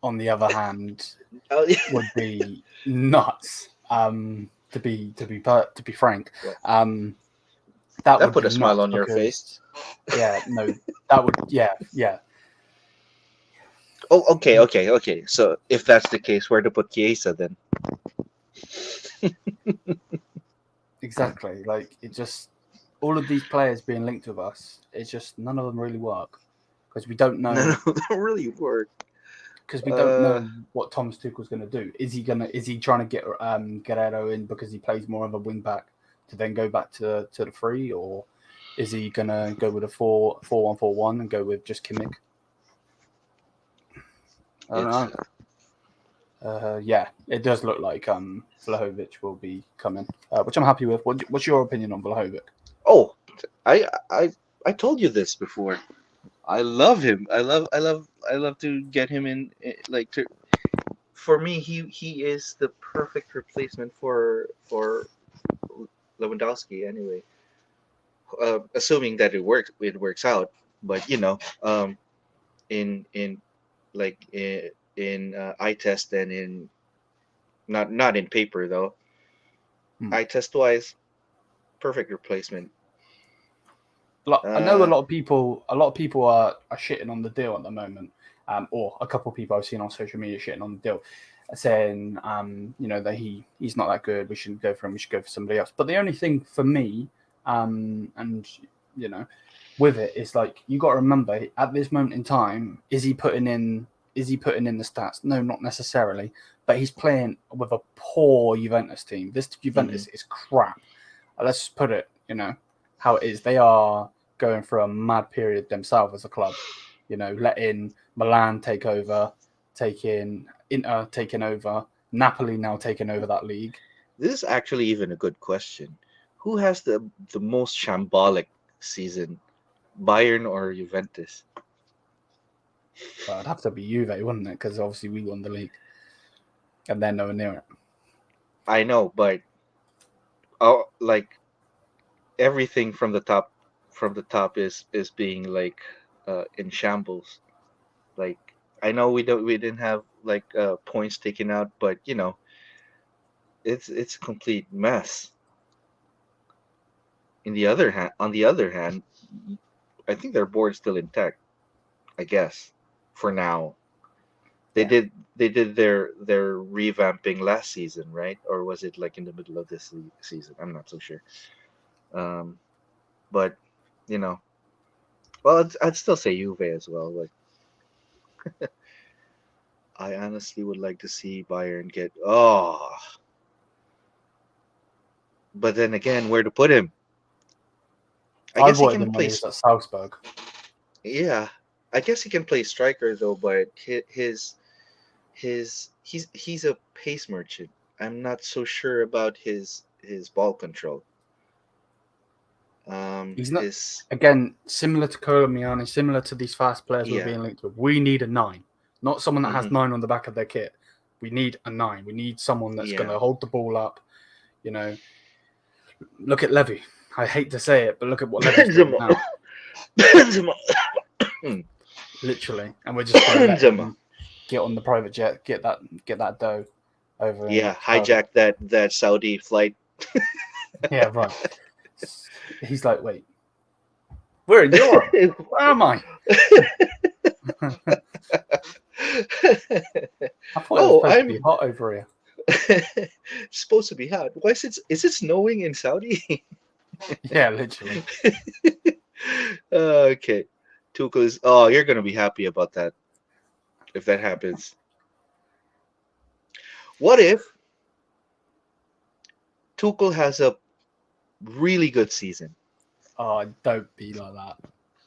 Speaker 1: On the other hand,
Speaker 2: Oh, yeah.
Speaker 1: would be nuts. To be frank, that would
Speaker 2: put
Speaker 1: be
Speaker 2: a smile
Speaker 1: nuts
Speaker 2: on your face.
Speaker 1: Yeah, no, that would. Yeah.
Speaker 2: Oh, okay. So if that's the case, where to put Chiesa then?
Speaker 1: Exactly. Like, it just, all of these players being linked with us, it's just none of them really work because we don't know.
Speaker 2: None of them really work.
Speaker 1: Because we don't know what Thomas Tuchel's going to do. Is he trying to get Guerrero in because he plays more of a wing back to then go back to the free, or is he going to go with a 4-1-4-1 and go with just Kimmich? I don't know. Yeah, it does look like Vlahovic will be coming, which I'm happy with. What's your opinion on Vlahovic?
Speaker 2: Oh, I told you this before. I love him. I love to get him in. For me, he is the perfect replacement for Lewandowski. Anyway, assuming that it works out. But in eye test and in not in paper though. Eye test wise, perfect replacement.
Speaker 1: I know a lot of people are shitting on the deal at the moment, or a couple of people I've seen on social media shitting on the deal, saying that he's not that good. We shouldn't go for him. We should go for somebody else. But the only thing for me, with it is like you got to remember at this moment in time, is he putting in the stats? No, not necessarily. But he's playing with a poor Juventus team. This Juventus is crap. Let's put it, how it is. They are going through a mad period themselves as a club. Letting Milan take over, Inter taking over, Napoli now taking over that league.
Speaker 2: This is actually even a good question. Who has the most shambolic season, Bayern or Juventus?
Speaker 1: Well, it'd have to be Juve, wouldn't it? Because obviously we won the league, and they're nowhere near it.
Speaker 2: I know, but like everything from the top is being like in shambles. Like I know we didn't have like points taken out, but you know it's a complete mess. On the other hand, I think their board's still intact. I guess for now. They
Speaker 1: Yeah.
Speaker 2: did their revamping last season, right? Or was it like in the middle of this season? I'm not so sure. But you know, well, I'd still say Juve as well. Like I honestly would like to see Bayern get but then again, where to put him? I
Speaker 1: I
Speaker 2: guess he
Speaker 1: wanted
Speaker 2: can
Speaker 1: him when
Speaker 2: play.
Speaker 1: he was at Salzburg.
Speaker 2: Yeah, I guess he can play striker though, but he's a pace merchant. I'm not so sure about his ball control.
Speaker 1: He's not,
Speaker 2: His
Speaker 1: again, similar to Colombiani, similar to these fast players we're
Speaker 2: yeah.
Speaker 1: being linked with. We need a 9, not someone that has
Speaker 2: Hmm.
Speaker 1: 9 on the back of their kit. We need a 9. We need someone that's going
Speaker 2: Yeah.
Speaker 1: to hold the ball up. You know, look at Levy. I hate to say it, but look at what Levy's doing now.
Speaker 2: Benzema.
Speaker 1: Literally, and we're just going to let
Speaker 2: Benzema.
Speaker 1: him get on the private jet, get that dough over.
Speaker 2: Yeah, hijack that Saudi flight.
Speaker 1: Yeah, right. He's like, wait, we're in Europe. Where am I? I thought it was supposed to be hot over here.
Speaker 2: It's supposed to be hot. Why is it snowing in Saudi?
Speaker 1: Yeah, literally.
Speaker 2: Okay. Tuchel is. Oh, you're gonna be happy about that if that happens. What if Tuchel has a really good season?
Speaker 1: Oh, don't be like that.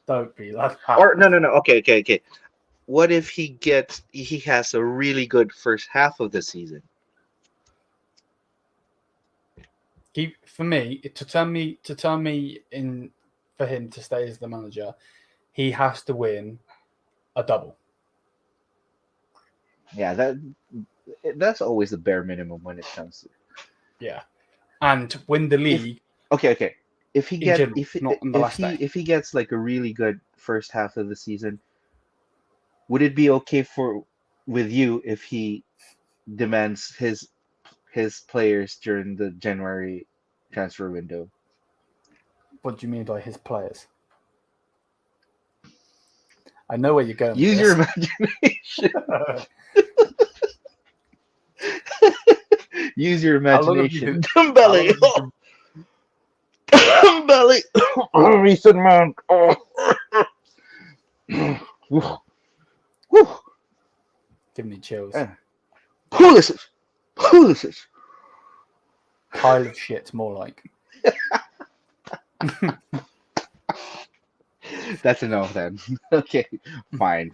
Speaker 1: Don't be like that.
Speaker 2: Or no. Okay. What if he has a really good first half of the season?
Speaker 1: For me, to turn me in for him to stay as the manager, he has to win a double.
Speaker 2: Yeah, that's always the bare minimum when it comes to.
Speaker 1: Yeah, and win the league.
Speaker 2: Okay. If he
Speaker 1: gets
Speaker 2: if he gets like a really good first half of the season, would it be okay with you if he demands his players during the January transfer window?
Speaker 1: What do you mean by his players? I know where you're going.
Speaker 2: Use your imagination. Use your imagination. Dembele. Dembele. Recent man.
Speaker 1: Give me chills.
Speaker 2: Who is it?
Speaker 1: Pile of shit, more like.
Speaker 2: That's enough then. Okay, fine.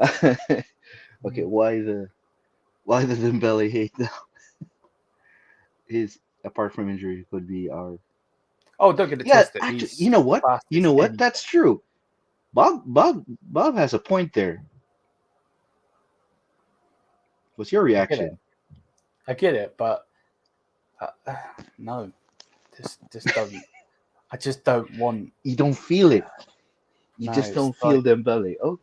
Speaker 2: Okay, why the Dembele hate now? His apart from injury could be our.
Speaker 1: Oh, don't get it twisted.
Speaker 2: Actually, you know what? That's true. Bob has a point there. What's your reaction?
Speaker 1: I get it, but no, this doesn't. I just don't want.
Speaker 2: You don't feel it. You just don't feel Dembele. Oh,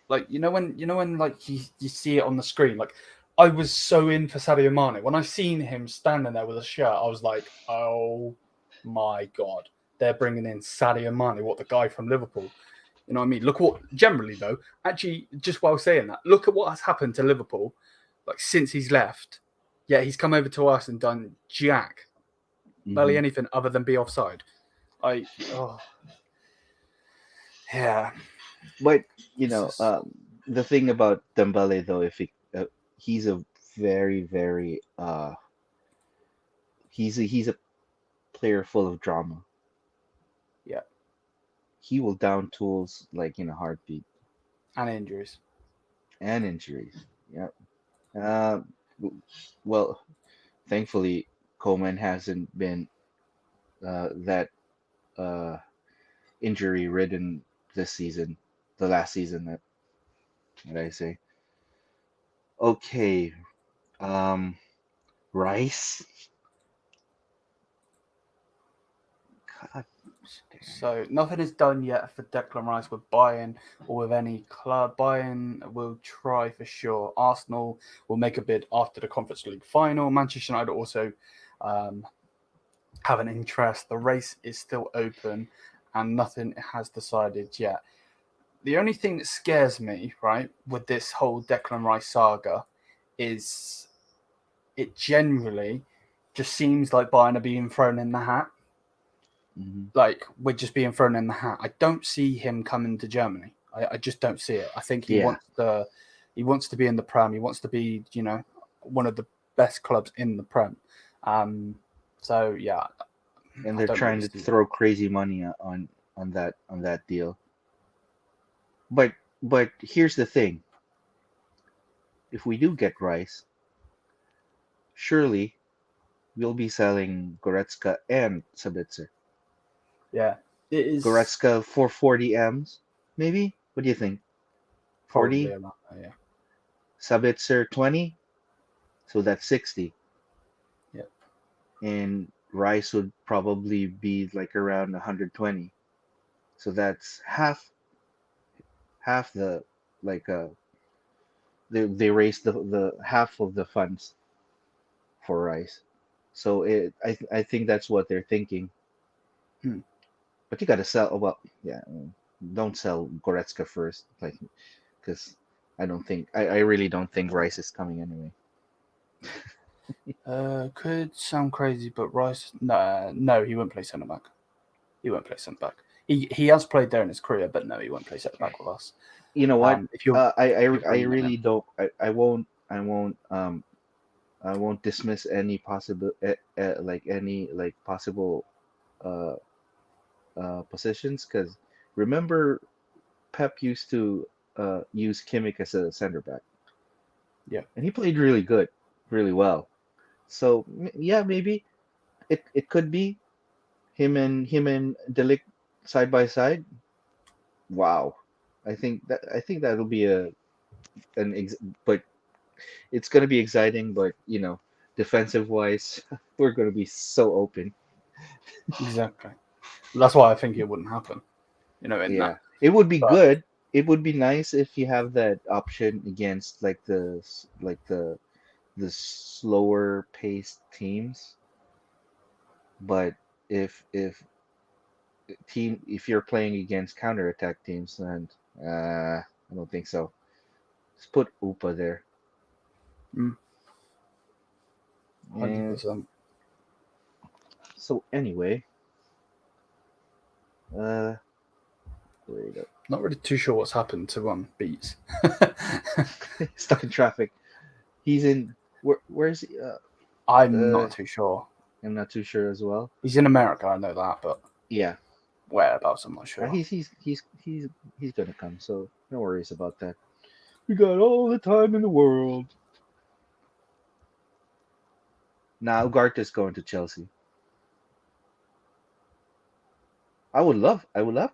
Speaker 1: like you know when like you see it on the screen. Like I was so in for Sadio Mane when I seen him standing there with a shirt. I was like, oh my god, they're bringing in Sadio Mane. What, the guy from Liverpool? You know what I mean? Look what generally though. Actually, just while saying that, look at what has happened to Liverpool. Like since he's left, yeah, he's come over to us and done jack, barely anything other than be offside. Yeah.
Speaker 2: But you know, the thing about Dembele though, if he's a very, very he's a player full of drama.
Speaker 1: Yeah.
Speaker 2: He will down tools like in a heartbeat.
Speaker 1: And injuries.
Speaker 2: Yep. Well, thankfully, Coleman hasn't been that injury ridden this season. The last season, what I say. Okay, Rice. God damn.
Speaker 1: So nothing is done yet for Declan Rice with Bayern or with any club. Bayern will try for sure. Arsenal will make a bid after the Conference League final. Manchester United also um, have an interest. The race is still open and nothing has decided yet. The only thing that scares me, right, with this whole Declan Rice saga is it generally just seems like Bayern are being thrown in the hat.
Speaker 2: Mhm.
Speaker 1: Like we're just being thrown in the hat. I don't see him coming to Germany. I just don't see it. I think
Speaker 2: Yeah,
Speaker 1: he wants to be in the Prem. He wants to be, one of the best clubs in the Prem. Um, so yeah,
Speaker 2: and
Speaker 1: I
Speaker 2: they're
Speaker 1: don't really
Speaker 2: trying to
Speaker 1: see it.
Speaker 2: throw crazy money on that deal. But here's the thing: if we do get Rice, surely we'll be selling Goretzka and Sabitzer.
Speaker 1: Yeah, it is
Speaker 2: Goretzka for 40 M's, maybe? What do you think?
Speaker 1: probably
Speaker 2: 40?
Speaker 1: a lot. Yeah,
Speaker 2: Sabitzer 20? So that's 60.
Speaker 1: yeah,
Speaker 2: And Rice would probably be like around 120. So that's half the like they raised the half of the funds for Rice. So I think that's what they're thinking.
Speaker 1: Hmm.
Speaker 2: But you gotta sell. Well, yeah, don't sell Goretzka first, like because I really don't think Rice is coming anyway.
Speaker 1: Could sound crazy, but Rice, no, he won't play centre back. He won't play centre back. He has played there in his career, but no, he won't play centre back with us.
Speaker 2: You know what?
Speaker 1: If you're
Speaker 2: I
Speaker 1: bringing him
Speaker 2: really
Speaker 1: in,
Speaker 2: don't. I won't dismiss any possible like any like possible uh positions because remember Pep used to use Kimmich as a center back
Speaker 1: yeah,
Speaker 2: and he played really good, really well. So yeah, maybe it could be him and Delic side by side. Wow, I think that'll be but it's gonna be exciting. But defensive wise, we're gonna be so open.
Speaker 1: exactly. That's why I think it wouldn't happen. In that.
Speaker 2: Yeah, it would be
Speaker 1: But
Speaker 2: good. It would be nice if you have that option against like the slower paced teams. But if you're playing against counterattack teams, then I don't think so. Just put Upa there.
Speaker 1: 100%.
Speaker 2: And so anyway, uh, wait up.
Speaker 1: Not really too sure what's happened to Beats.
Speaker 2: Stuck in traffic. He's in where's he?
Speaker 1: I'm not too sure.
Speaker 2: I'm not too sure as well.
Speaker 1: He's in America, I know that, but
Speaker 2: Yeah,
Speaker 1: whereabouts, I'm not sure.
Speaker 2: he's gonna come. So no worries about that. We got all the time in the world. Now Ugarte's going to Chelsea. I would love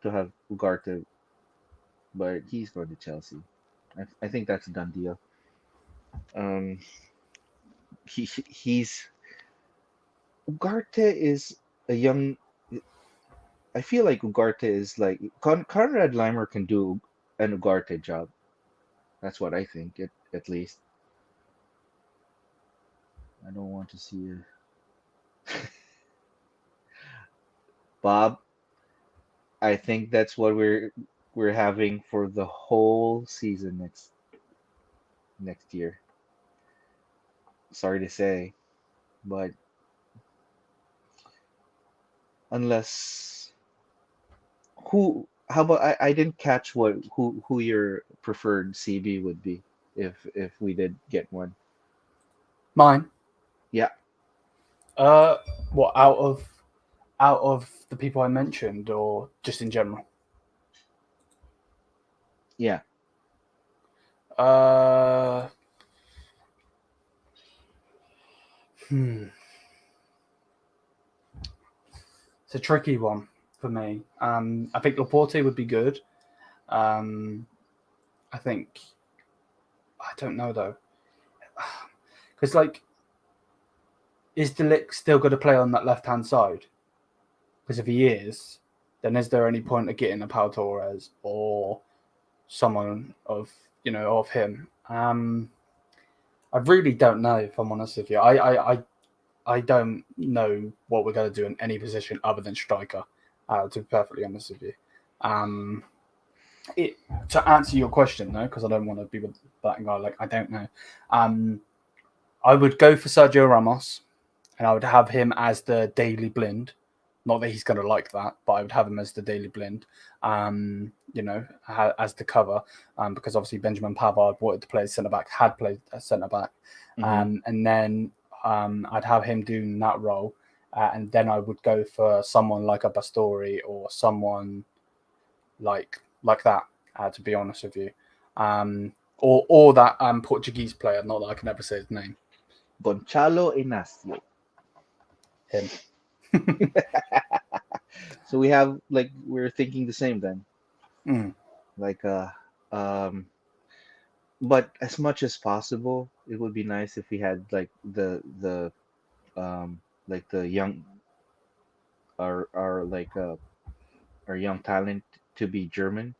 Speaker 2: to have Ugarte, but he's going to Chelsea. I think that's a done deal. Um, he's Ugarte is a young. I feel like Ugarte is like Conrad Leimer can do an Ugarte job. That's what I think, at least. I don't want to see Bob. I think that's what we're having for the whole season next year. Sorry to say, but unless how about I didn't catch who your preferred CB would be if we did get one.
Speaker 1: Mine.
Speaker 2: Yeah,
Speaker 1: Uh, what out of the people I mentioned, or just in general?
Speaker 2: yeah.
Speaker 1: Uh, hmm. It's a tricky one for me. I think Laporte would be good. I think don't know though, because like, is De Ligt still going to play on that left hand side? Because if he is, then is there any point of getting a Pau Torres or someone of him? I really don't know, if I'm honest with you. I don't know what we're going to do in any position other than striker. To be perfectly honest with you, to answer your question though, because I don't want to be with that guy. Like I don't know. I would go for Sergio Ramos, and I would have him as the daily blind. Not that he's going to like that, but I would have him as the daily blind. As the cover, because obviously Benjamin Pavard wanted to play centre back, had played a centre back, and then I'd have him doing that role, and then I would go for someone like a Bastoni or someone like that. To be honest with you, or that Portuguese player. Not that I can ever say his name.
Speaker 2: Gonçalo Inacio.
Speaker 1: Him.
Speaker 2: So we have we're thinking the same then. Like but as much as possible, it would be nice if we had the young our young talent to be German.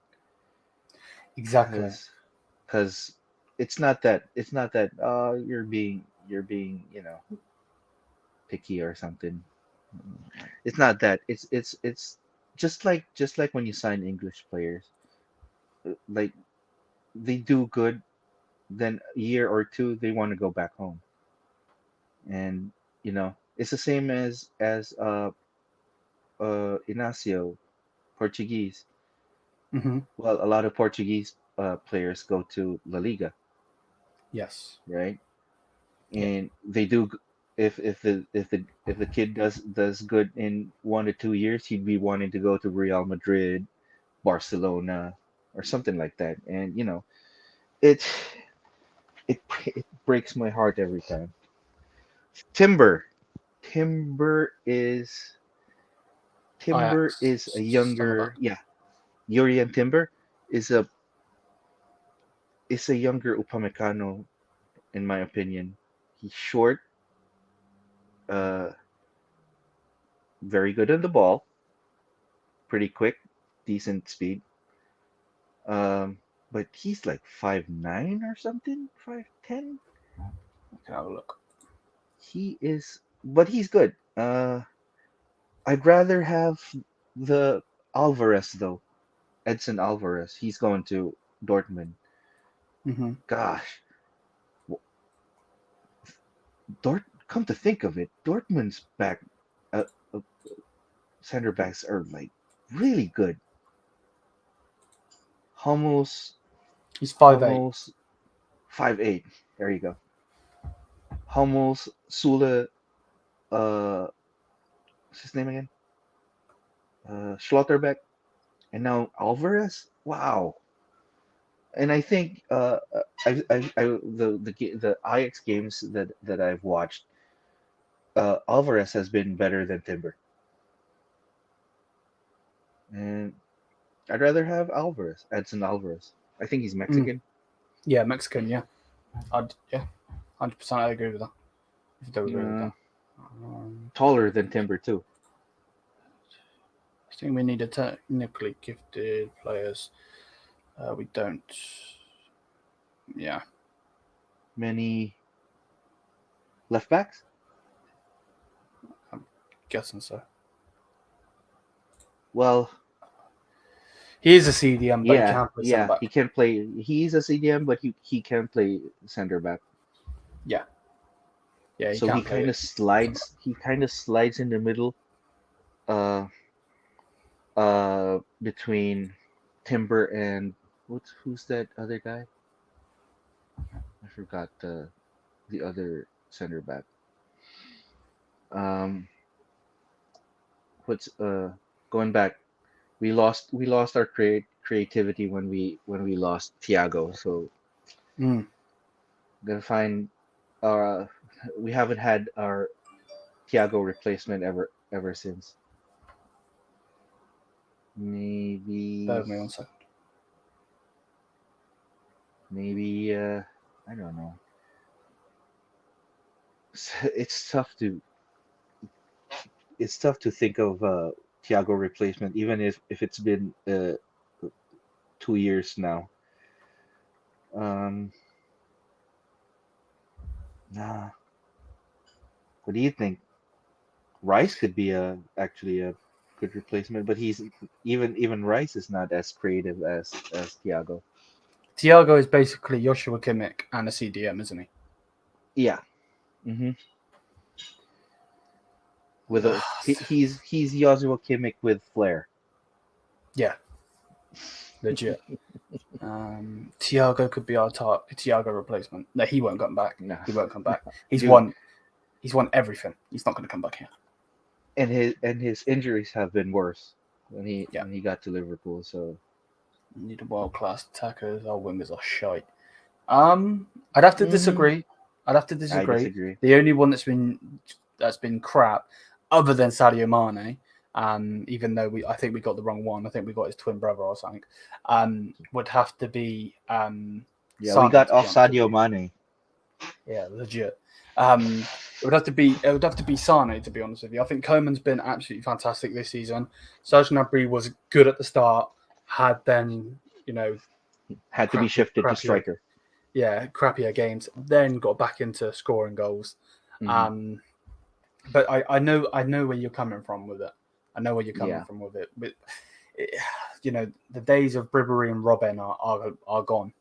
Speaker 1: Exactly.
Speaker 2: Because it's not that you're being picky or something. It's not that. It's just like when you sign English players, like they do good, then a year or two they want to go back home. And it's the same as Inacio, Portuguese. Well, a lot of Portuguese players go to La Liga,
Speaker 1: Yes.
Speaker 2: right? And they do. If the kid does good in 1 to 2 years, he'd be wanting to go to Real Madrid, Barcelona, or something like that. And it it breaks my heart every time. Timber. Timber is
Speaker 1: Ajax.
Speaker 2: a
Speaker 1: Centre back.
Speaker 2: younger, yeah. Julian Timber is a younger Upamecano, in my opinion. He's short, uh, very good on the ball, pretty quick, decent speed. But he's like 5'9" or something, 5'10".
Speaker 1: Can have a look.
Speaker 2: But he's good. I'd rather have the Alvarez though, Edson Alvarez. He's going to Dortmund. Gosh, come to think of it, Dortmund's uh, uh, center backs are really good. Hummels,
Speaker 1: He's 5'8".
Speaker 2: 5'8". There you go. Hummels, Sule, what's his name again? Schlotterbeck, and now Alvarez. Wow. And I think the Ajax games that I've watched, Alvarez has been better than Timber, and I'd rather have Edson Alvarez. I think he's Mexican.
Speaker 1: Yeah, Mexican. Yeah, 100%. I agree with that. If you don't agree with that,
Speaker 2: Taller than Timber too.
Speaker 1: I think we need a technically gifted players. We don't. Yeah.
Speaker 2: Many left backs.
Speaker 1: I'm guessing so.
Speaker 2: Well,
Speaker 1: he is a CDM, but he can't play centre back.
Speaker 2: he can play. He's a CDM, but he can play center back.
Speaker 1: Yeah. Yeah.
Speaker 2: So he kind of slides. He kind of slides in the middle. Between Timber and who's that other guy? I forgot the other center back. What's going back? We lost our creativity when we lost Thiago. So gonna find we haven't had our Thiago replacement ever since. Maybe.
Speaker 1: Bear with me 1 second.
Speaker 2: Maybe I don't know. It's tough to think of Thiago replacement, even if it's been 2 years now. Um, nah. What do you think? Rice could be actually a good replacement, but he's even Rice is not as creative as Thiago.
Speaker 1: Thiago is basically Joshua Kimmich and a CDM, isn't he?
Speaker 2: Yeah. Mm-hmm. With he's Joshua Kimmich with flair.
Speaker 1: Yeah, legit. Thiago could be our Thiago replacement. No, he won't come back.
Speaker 2: No.
Speaker 1: He won't come back. He's
Speaker 2: Dude.
Speaker 1: won everything. He's not going to come back here.
Speaker 2: And his injuries have been worse when he got to Liverpool. So
Speaker 1: you need a world class attackers. Our wingers are shite. I'd have to disagree.
Speaker 2: I disagree.
Speaker 1: The only one that's been crap, other than Sadio Mane, even though I think we got the wrong one. I think we got his twin brother or something. Would have to be
Speaker 2: Sane, we got off Sadio Mane.
Speaker 1: Yeah, legit. It would have to be Sane, to be honest with you. I think Coman's been absolutely fantastic this season. Serge Gnabry was good at the start, had then
Speaker 2: had to be shifted to striker.
Speaker 1: Yeah, crappier games. Then got back into scoring goals.
Speaker 2: Mm-hmm.
Speaker 1: But I know where you're coming from with it. I know where you're coming from with it. But the days of Ribery and Robben are gone.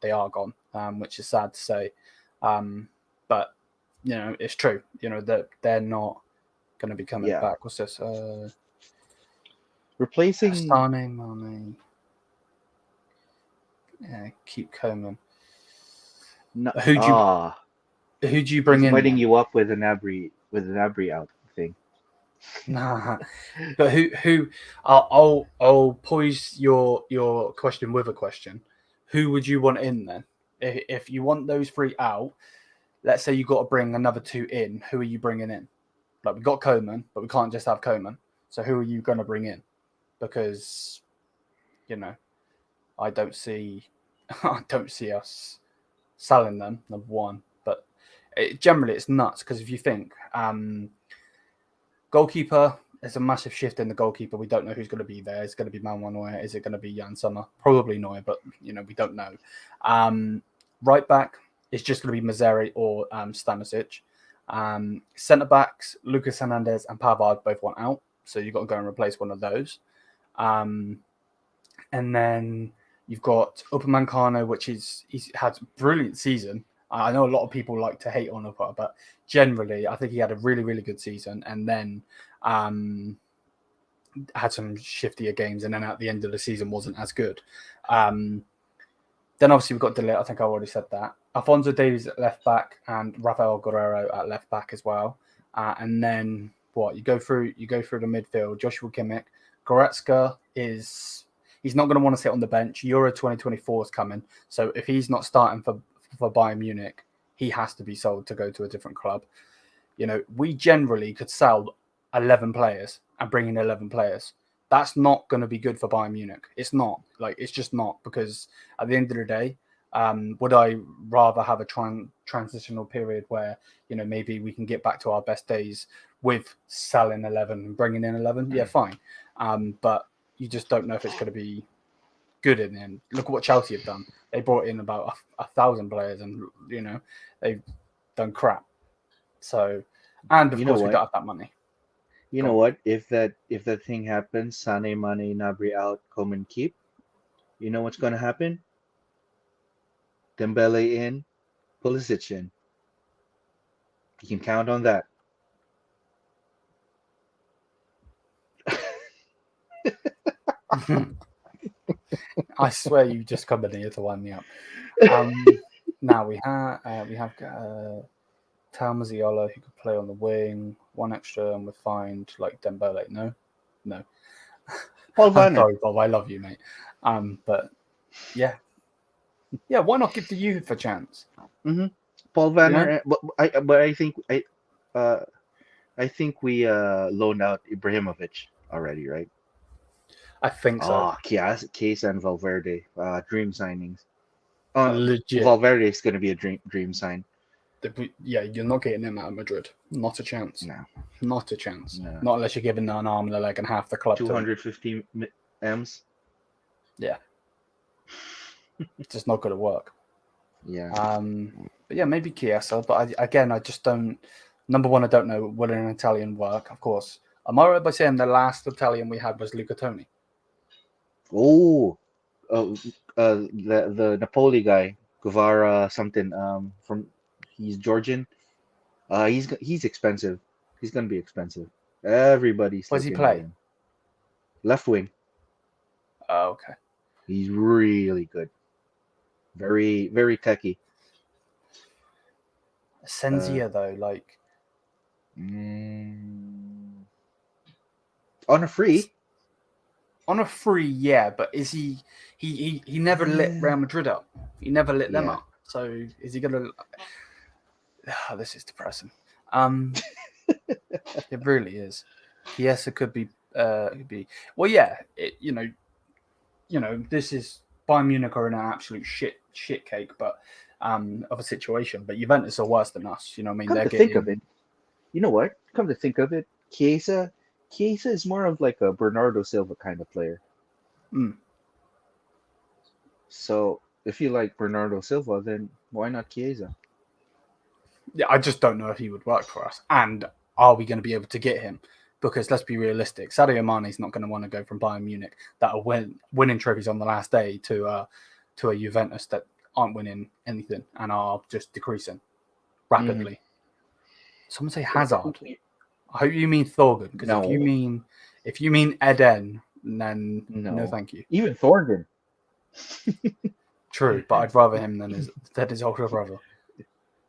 Speaker 1: They are gone, which is sad to say. But it's true. That they're not going to be coming back. What's this?
Speaker 2: Replacing
Speaker 1: Sane, Mane. Yeah, keep Coman.
Speaker 2: No,
Speaker 1: Who do you bring in?
Speaker 2: Winding you up with an Gnabry out thing.
Speaker 1: Nah, but who? I'll pose your question with a question. Who would you want in then? If you want those three out, let's say you got to bring another two in. Who are you bringing in? Like, we got Coman, but we can't just have Coman. So who are you going to bring in? Because I don't see us selling them, number one. But generally it's nuts, because if you think goalkeeper, there's a massive shift in the goalkeeper. We don't know who's going to be there. Is it going to be Manuel Neuer? Is it going to be Jan Sommer? Probably Neuer, but we don't know. Right back is just going to be Mazzeri or Stanisic. Centre backs, Lucas Hernandez and Pavard both want out, so you've got to go and replace one of those. And then you've got Upamecano, which he's had a brilliant season. I know a lot of people like to hate on Upamecano, but generally I think he had a really, really good season, and then had some shiftier games, and then at the end of the season wasn't as good. Then obviously we've got De Ligt. I think I already said that. Alphonso Davies at left back and Rafael Guerrero at left back as well. And then you go through the midfield. Joshua Kimmich, Goretzka he's not going to want to sit on the bench. Euro 2024 is coming, so if he's not starting for Bayern Munich, he has to be sold to go to a different club. We generally could sell 11 players and bring in 11 players. That's not going to be good for Bayern Munich. It's not. It's just not, because at the end of the day, would I rather have a transitional period where maybe we can get back to our best days with selling 11 and bringing in 11? Yeah, fine. But you just don't know if it's going to be good in the end. Look at what Chelsea have done. They brought in about 1,000 players, and they've done crap. So, and of course we don't have that money.
Speaker 2: You know what? If that thing happens, Sane, Mane, Gnabry out, Coman keep. You know what's going to happen? Dembele in, Pulisic in. You can count on that.
Speaker 1: I swear you just come in here to wind me up. Now we have Tal Mazziola, who could play on the wing. One extra, and we find Dembele. No.
Speaker 2: Paul Werner.
Speaker 1: I'm sorry, Bob. I love you, mate. But yeah. Why not give the youth a chance?
Speaker 2: Mm-hmm. Paul Werner. I think we loaned out Ibrahimovic already, right?
Speaker 1: I think so.
Speaker 2: Chiesa and Valverde, dream signings.
Speaker 1: Legit.
Speaker 2: Valverde is going to be a dream sign.
Speaker 1: Yeah, you're not getting him out of Madrid. Not a chance.
Speaker 2: No.
Speaker 1: Not a chance.
Speaker 2: No.
Speaker 1: Not unless you're giving an arm and a leg and half the club.
Speaker 2: 250 M's.
Speaker 1: Yeah. It's just not going to work.
Speaker 2: Yeah.
Speaker 1: But yeah, maybe Chiesa. But I just don't. Number one, I don't know will an Italian work. Of course, am I right by saying the last Italian we had was Luca Toni?
Speaker 2: Oh, the Napoli guy, Guevara something. He's Georgian. He's expensive. He's gonna be expensive. Everybody's
Speaker 1: Where does he
Speaker 2: looking at
Speaker 1: play?
Speaker 2: him. Left wing.
Speaker 1: Oh, okay.
Speaker 2: He's really good. Very, very techy.
Speaker 1: Senzia though, like
Speaker 2: on a free.
Speaker 1: On a free, yeah, but is he never lit Real Madrid up. He never lit them up. So is he gonna? This is depressing. It really is. Yes, it could be. Well, yeah. This is Bayern Munich are in an absolute shit cake, but of a situation. But Juventus are worse than us. You know what I mean?
Speaker 2: Come to think of it, you know what? Come to think of it, Chiesa is more of like a Bernardo Silva kind of player. So if you like Bernardo Silva, then why not Chiesa?
Speaker 1: Yeah, I just don't know if he would work for us. And are we going to be able to get him? Because let's be realistic, Sadio Mane is not going to want to go from Bayern Munich that are winning trophies on the last day to a Juventus that aren't winning anything and are just decreasing rapidly. Someone say Hazard. I hope you mean Thorgan, because if you mean Eden, then no, thank you.
Speaker 2: Even Thorgan.
Speaker 1: True, but I'd rather him than his older brother.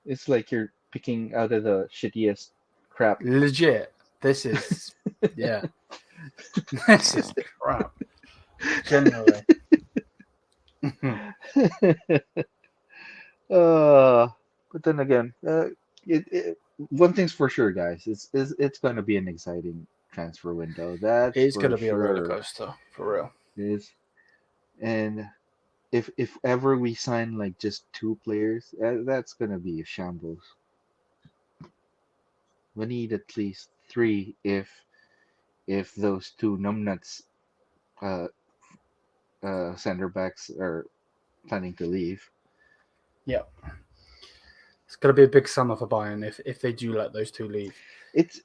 Speaker 2: It's like you're picking out of the shittiest crap.
Speaker 1: Legit. This is yeah. This is crap. Generally.
Speaker 2: But then again, one thing's for sure, guys. It's going to be an exciting transfer window.
Speaker 1: It's going to be a roller coaster for real.
Speaker 2: It is, and if ever we sign like just 2 players, that's going to be a shambles. We need at least 3 if those 2 numbnuts center backs are planning to leave.
Speaker 1: Yeah. It's going to be a big summer for Bayern if they do let those 2 leave.
Speaker 2: It's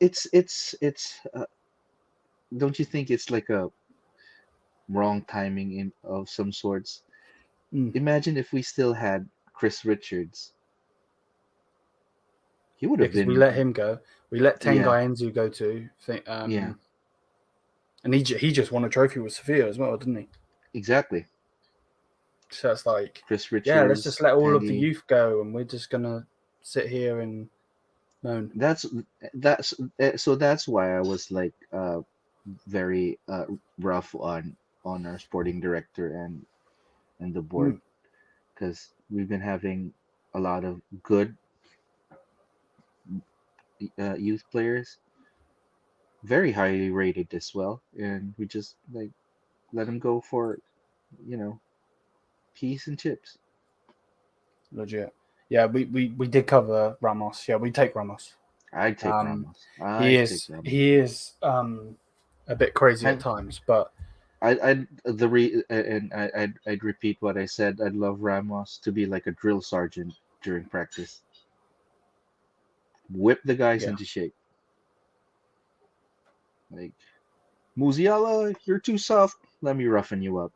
Speaker 2: don't you think it's like a wrong timing of some sorts? Imagine if we still had Chris Richards. He would have been.
Speaker 1: We let him go. We let Tengai Enzu go too. And he just won a trophy with Sevilla as well, didn't he?
Speaker 2: Exactly.
Speaker 1: So it's like
Speaker 2: Chris Richards.
Speaker 1: Yeah, let's just let all of the youth go, and we're just gonna sit here and moan.
Speaker 2: That's why I was like very rough on our sporting director and the board, because we've been having a lot of good youth players, very highly rated as well, and we just like let them go for peas and chips.
Speaker 1: Legit. Yeah, we did cover Ramos. Yeah, we take Ramos.
Speaker 2: I'd take Ramos.
Speaker 1: He is a bit crazy at times, but
Speaker 2: I'd repeat what I said. I'd love Ramos to be like a drill sergeant during practice. Whip the guys into shape. Like, Musiala, you're too soft. Let me roughen you up.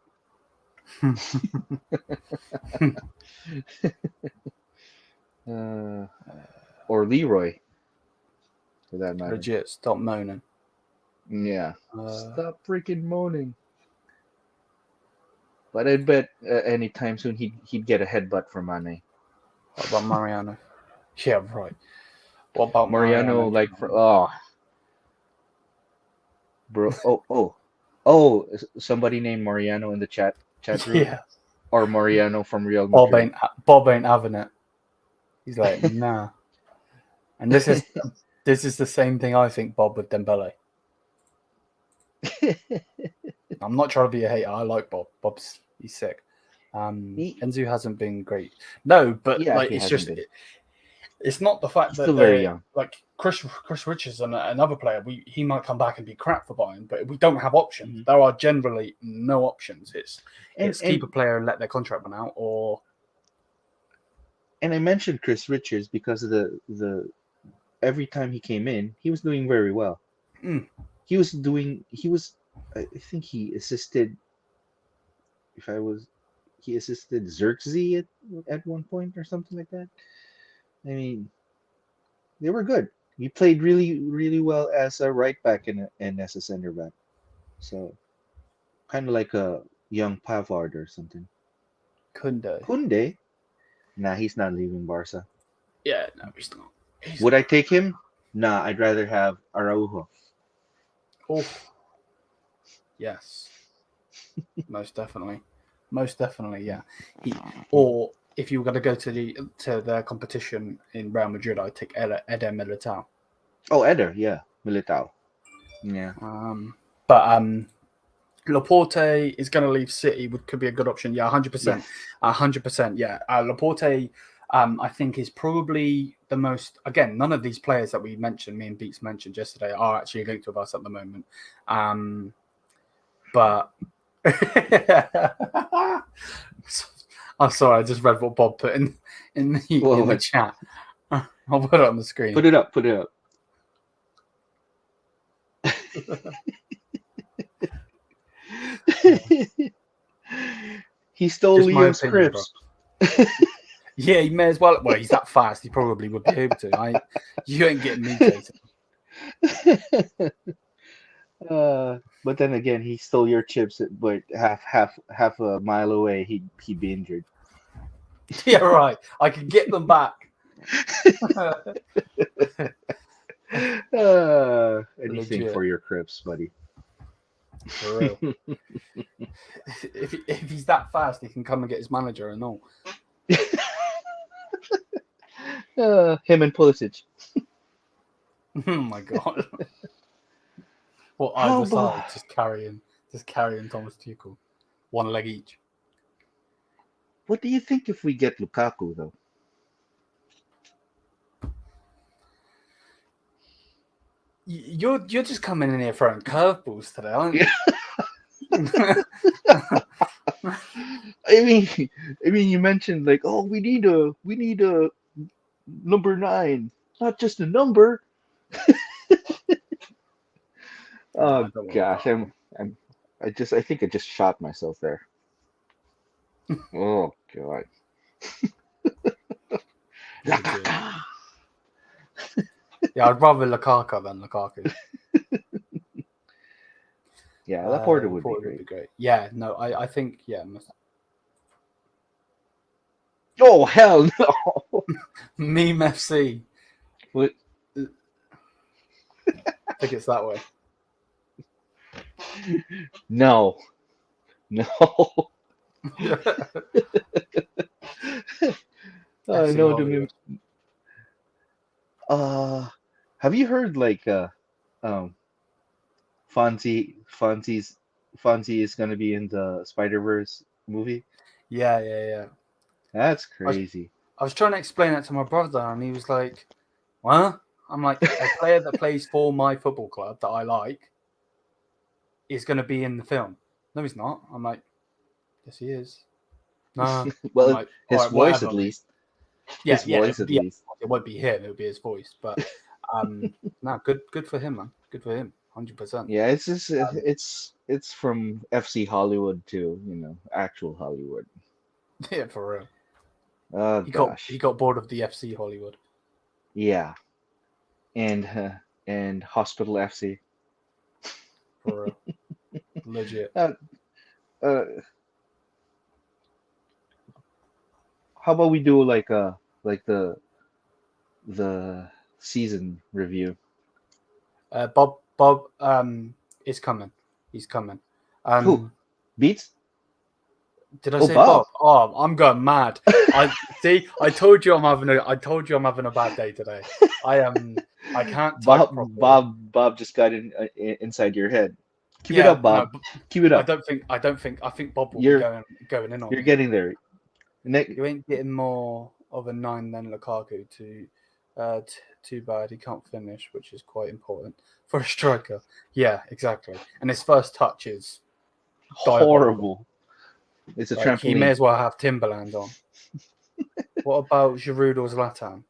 Speaker 2: Or Leroy, for that matter.
Speaker 1: Legit, stop moaning.
Speaker 2: Yeah, stop freaking moaning. But I bet anytime soon he'd get a headbutt from Mane.
Speaker 1: What about Mariano? Yeah, right. What about
Speaker 2: Mariano? Bro, somebody named Mariano in the chat room.
Speaker 1: Yeah.
Speaker 2: Or Mariano from Real Madrid.
Speaker 1: Bob ain't having it. He's like, nah. And this is the same thing I think, Bob, with Dembele. I'm not trying to be a hater. I like Bob. He's sick. Enzo hasn't been great. No, but
Speaker 2: Yeah,
Speaker 1: like
Speaker 2: he
Speaker 1: it's
Speaker 2: hasn't
Speaker 1: just
Speaker 2: been.
Speaker 1: it's not the fact
Speaker 2: He's
Speaker 1: that
Speaker 2: still very
Speaker 1: they're
Speaker 2: young.
Speaker 1: like Chris Richards and another player. He might come back and be crap for Bayern, but we don't have options.
Speaker 2: Mhm.
Speaker 1: There are generally no options. It's keep a
Speaker 2: And
Speaker 1: player and let their contract run out, or
Speaker 2: I mentioned Chris Richards because of the every time he came in, he was doing very well.
Speaker 1: Mm.
Speaker 2: I think he assisted. He assisted Xerxes at one point or something like that. I mean, they were good. He played really, really well as a right back and as a center back. So kind of like a young Pavard or something.
Speaker 1: Kunde.
Speaker 2: Kunde, nah, he's not leaving Barca.
Speaker 1: Yeah, no, he's not.
Speaker 2: Would I take him? Nah, I'd rather have Araujo.
Speaker 1: Oh, yes, most definitely, yeah. Or if you were going to go to the competition in Real Madrid, I'd take Eder Militao.
Speaker 2: Oh, Eder, yeah, Militao. Yeah.
Speaker 1: But Laporte is going to leave City, could be a good option. Yeah, 100%. 100%. Yeah. Laporte, I think, is probably the most. Again, none of these players that we mentioned, me and Beats mentioned yesterday, are actually linked with us at the moment. But I'm sorry, I just read what Bob put in the chat. I'll put it on the screen.
Speaker 2: Put it up. He stole
Speaker 1: Just
Speaker 2: Leo's crisp.
Speaker 1: Yeah, he may as well. Well, he's that fast. He probably would be able to. You ain't getting me, Jason.
Speaker 2: But then again, he stole your chips, but half a mile away, he'd be injured.
Speaker 1: Yeah, right. I can get them back.
Speaker 2: Anything for your crisps, buddy.
Speaker 1: For real. If he's that fast, he can come and get his manager and all.
Speaker 2: Him and Pulisic.
Speaker 1: Oh my god. Well, either side, just carrying Thomas Tuchel, one leg each.
Speaker 2: What do you think if we get Lukaku though?
Speaker 1: You're just coming in here throwing curveballs today, aren't you?
Speaker 2: I mean, you mentioned like, oh, we need a number 9, not just a number. Oh gosh, I think I just shot myself there. Oh god.
Speaker 1: Yeah, I'd rather Lukaku than Lukaku.
Speaker 2: Yeah, Laporta would be great.
Speaker 1: Yeah, no, I think, yeah.
Speaker 2: Oh, hell no.
Speaker 1: Meme FC.
Speaker 2: What?
Speaker 1: I think it's that way.
Speaker 2: No. No. Have you heard like Fonzie is gonna be in the Spider-Verse movie?
Speaker 1: Yeah.
Speaker 2: That's crazy.
Speaker 1: I was trying to explain that to my brother, and he was like, "What?" I'm like, a player that plays for my football club that I like is going to be in the film. No, he's not. I'm like, yes, he is. No.
Speaker 2: Well,
Speaker 1: like,
Speaker 2: his voice at least.
Speaker 1: Yeah,
Speaker 2: his voice at least.
Speaker 1: It won't be him. It'll be his voice. But no, good for him, man. Good for him. 100%.
Speaker 2: Yeah, it's just it's from FC Hollywood to actual Hollywood.
Speaker 1: Yeah, for real.
Speaker 2: Oh gosh.
Speaker 1: He got bored of the FC Hollywood.
Speaker 2: Yeah, and Hospital FC.
Speaker 1: For real. Legit.
Speaker 2: How about we do like the season review?
Speaker 1: Bob is coming. He's coming.
Speaker 2: Who? Beats?
Speaker 1: Did I say Bob? Oh, I'm going mad. I told you I'm having a bad day today. I can't type properly.
Speaker 2: Bob just got inside your head. Keep it up,
Speaker 1: no,
Speaker 2: Bob. Keep it
Speaker 1: I
Speaker 2: up.
Speaker 1: think Bob will be
Speaker 2: You're
Speaker 1: going in on
Speaker 2: you're
Speaker 1: me.
Speaker 2: getting there.
Speaker 1: You ain't getting more of a 9 than Lukaku. Too bad he can't finish, which is quite important for a striker. Yeah, exactly. And his first touch is diabolical.
Speaker 2: Horrible. It's a
Speaker 1: Like he may
Speaker 2: trampoline.
Speaker 1: as well have Timberland on. What about Giroud or Zlatan?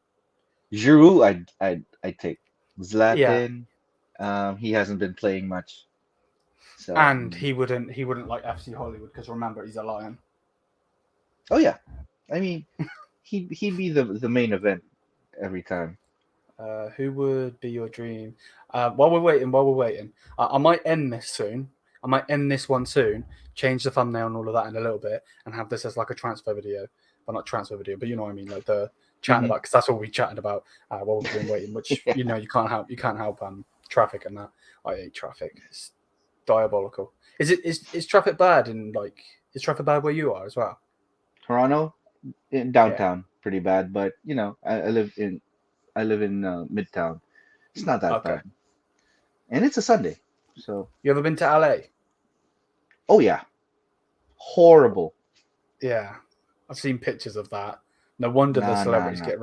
Speaker 2: Giroud, I take.
Speaker 1: Yeah,
Speaker 2: Zlatan, he hasn't been playing much, so
Speaker 1: and he wouldn't like FC Hollywood because remember he's a lion.
Speaker 2: oh yeah, I mean, he'd be the main event every time.
Speaker 1: Who would be your dream? While we're waiting, I might end this soon. I might end this one soon. Change the thumbnail and all of that in a little bit, and have this as like a transfer video. Well, not transfer video, but you know what I mean, like the chatting
Speaker 2: Mhm.
Speaker 1: about because that's all we chatted about while we've been waiting. Which
Speaker 2: Yeah.
Speaker 1: you know you can't help. You can't help traffic and that. I hate traffic. It's diabolical. Is traffic bad in like is traffic bad where you are as well?
Speaker 2: Toronto, in
Speaker 1: Yeah.
Speaker 2: downtown, pretty bad, but I live in Midtown. It's not that
Speaker 1: Okay.
Speaker 2: bad, and it's a Sunday, so
Speaker 1: You ever been to LA?
Speaker 2: oh yeah, horrible.
Speaker 1: Yeah, I've seen pictures of that. No wonder the
Speaker 2: Nah, nah,
Speaker 1: celebrities
Speaker 2: nah.
Speaker 1: get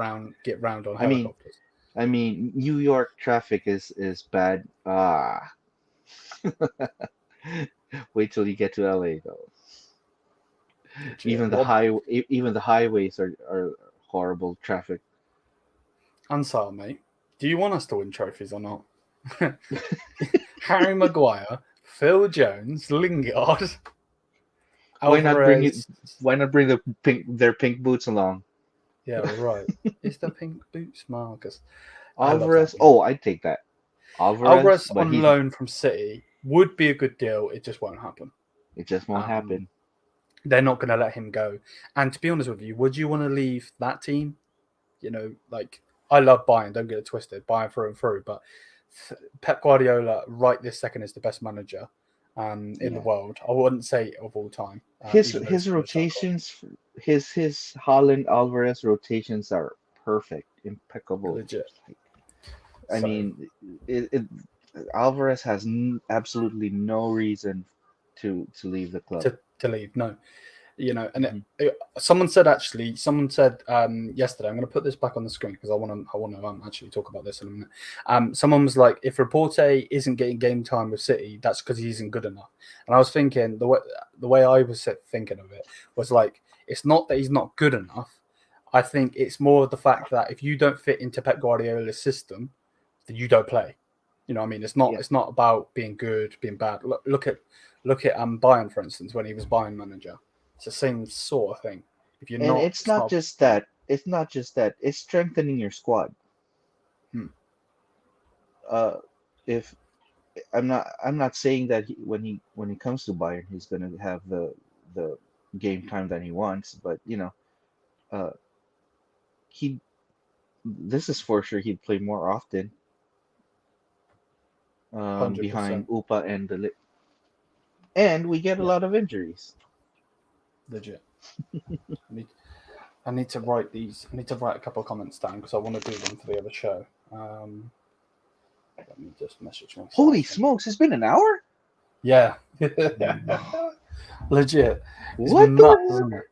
Speaker 1: round on
Speaker 2: I mean,
Speaker 1: helicopters.
Speaker 2: New York traffic is bad. Ah, wait till you get to LA though.
Speaker 1: Legit. What
Speaker 2: Even the highways are horrible traffic.
Speaker 1: Ansar, mate? Do you want us to win trophies or not? Harry Maguire, Phil Jones, Lingard,
Speaker 2: Why not bring it?
Speaker 1: Alvarez.
Speaker 2: Why not bring their pink boots along?
Speaker 1: Yeah, right. It's the pink boots, Marcus. I love that.
Speaker 2: Alvarez. Oh, I'd take that. Alvarez,
Speaker 1: Alvarez
Speaker 2: but
Speaker 1: on loan from City would be a good deal. It just won't happen.
Speaker 2: it just won't
Speaker 1: Um,
Speaker 2: happen.
Speaker 1: they're not going to let him go. And to be honest with you, would you want to leave that team? You know, like I love Bayern. Don't get it twisted, Bayern through and through. But Pep Guardiola, right this second, is the best manager in the
Speaker 2: Yeah.
Speaker 1: world. I wouldn't say of all time, even though he's
Speaker 2: His
Speaker 1: got a shot clock.
Speaker 2: rotations, his Holland Alvarez rotations are perfect, impeccable.
Speaker 1: Legit.
Speaker 2: Like, I
Speaker 1: So
Speaker 2: mean, it Alvarez has absolutely no reason to leave the club.
Speaker 1: to leave, no, you know, and
Speaker 2: Mhm.
Speaker 1: someone said yesterday. I'm going to put this back on the screen because I want to actually talk about this in a minute. Someone was like, if Reporte isn't getting game time with City, that's because he isn't good enough. And I was thinking the way I was thinking of it was like, it's not that he's not good enough. I think it's more the fact that if you don't fit into Pep Guardiola's system, then you don't play. You know what I mean? It's not
Speaker 2: Yeah,
Speaker 1: it's not about being good, being bad. Look at Bayern, for instance, when he was Bayern manager. It's the same sort of thing. If you're
Speaker 2: and
Speaker 1: not,
Speaker 2: it's
Speaker 1: it's
Speaker 2: not
Speaker 1: not.
Speaker 2: just that. It's not just that. It's strengthening your squad.
Speaker 1: Hmm,
Speaker 2: Uh, if I'm not saying that when he comes to Bayern, he's gonna have the game time that he wants, but uh, he this is for sure he'd play more often
Speaker 1: 100%.
Speaker 2: behind Upa and we get a
Speaker 1: Yeah,
Speaker 2: lot of injuries.
Speaker 1: legit. I need, I need to write these. I need to write a couple of comments down because I want to do them for the other show. Let me just message
Speaker 2: Holy
Speaker 1: myself.
Speaker 2: smokes, it's been an hour?
Speaker 1: Yeah,
Speaker 2: Wow.
Speaker 1: legit. It's
Speaker 2: What
Speaker 1: been
Speaker 2: the
Speaker 1: nuts, isn't
Speaker 2: heck?
Speaker 1: it?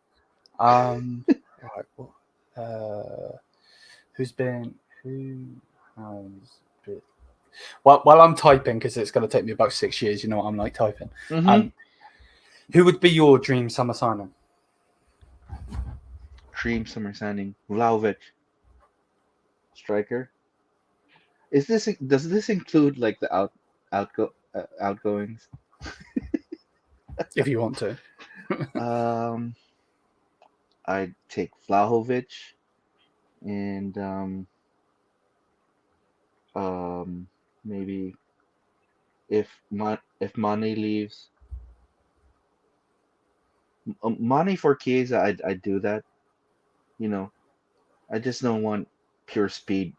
Speaker 1: Right. Well, who's been who has been while I'm typing because it's going to take me about 6 years. You know what I'm like typing.
Speaker 2: Mm-hmm.
Speaker 1: Um, who would be your dream summer signing?
Speaker 2: Dream summer signing. Vlahovic, striker. Does this include like the outgoings?
Speaker 1: If you want to.
Speaker 2: Um, I'd take Vlahovic and maybe if Mane leaves, Mane for Chiesa, I'd do that. You know, I just don't want pure speed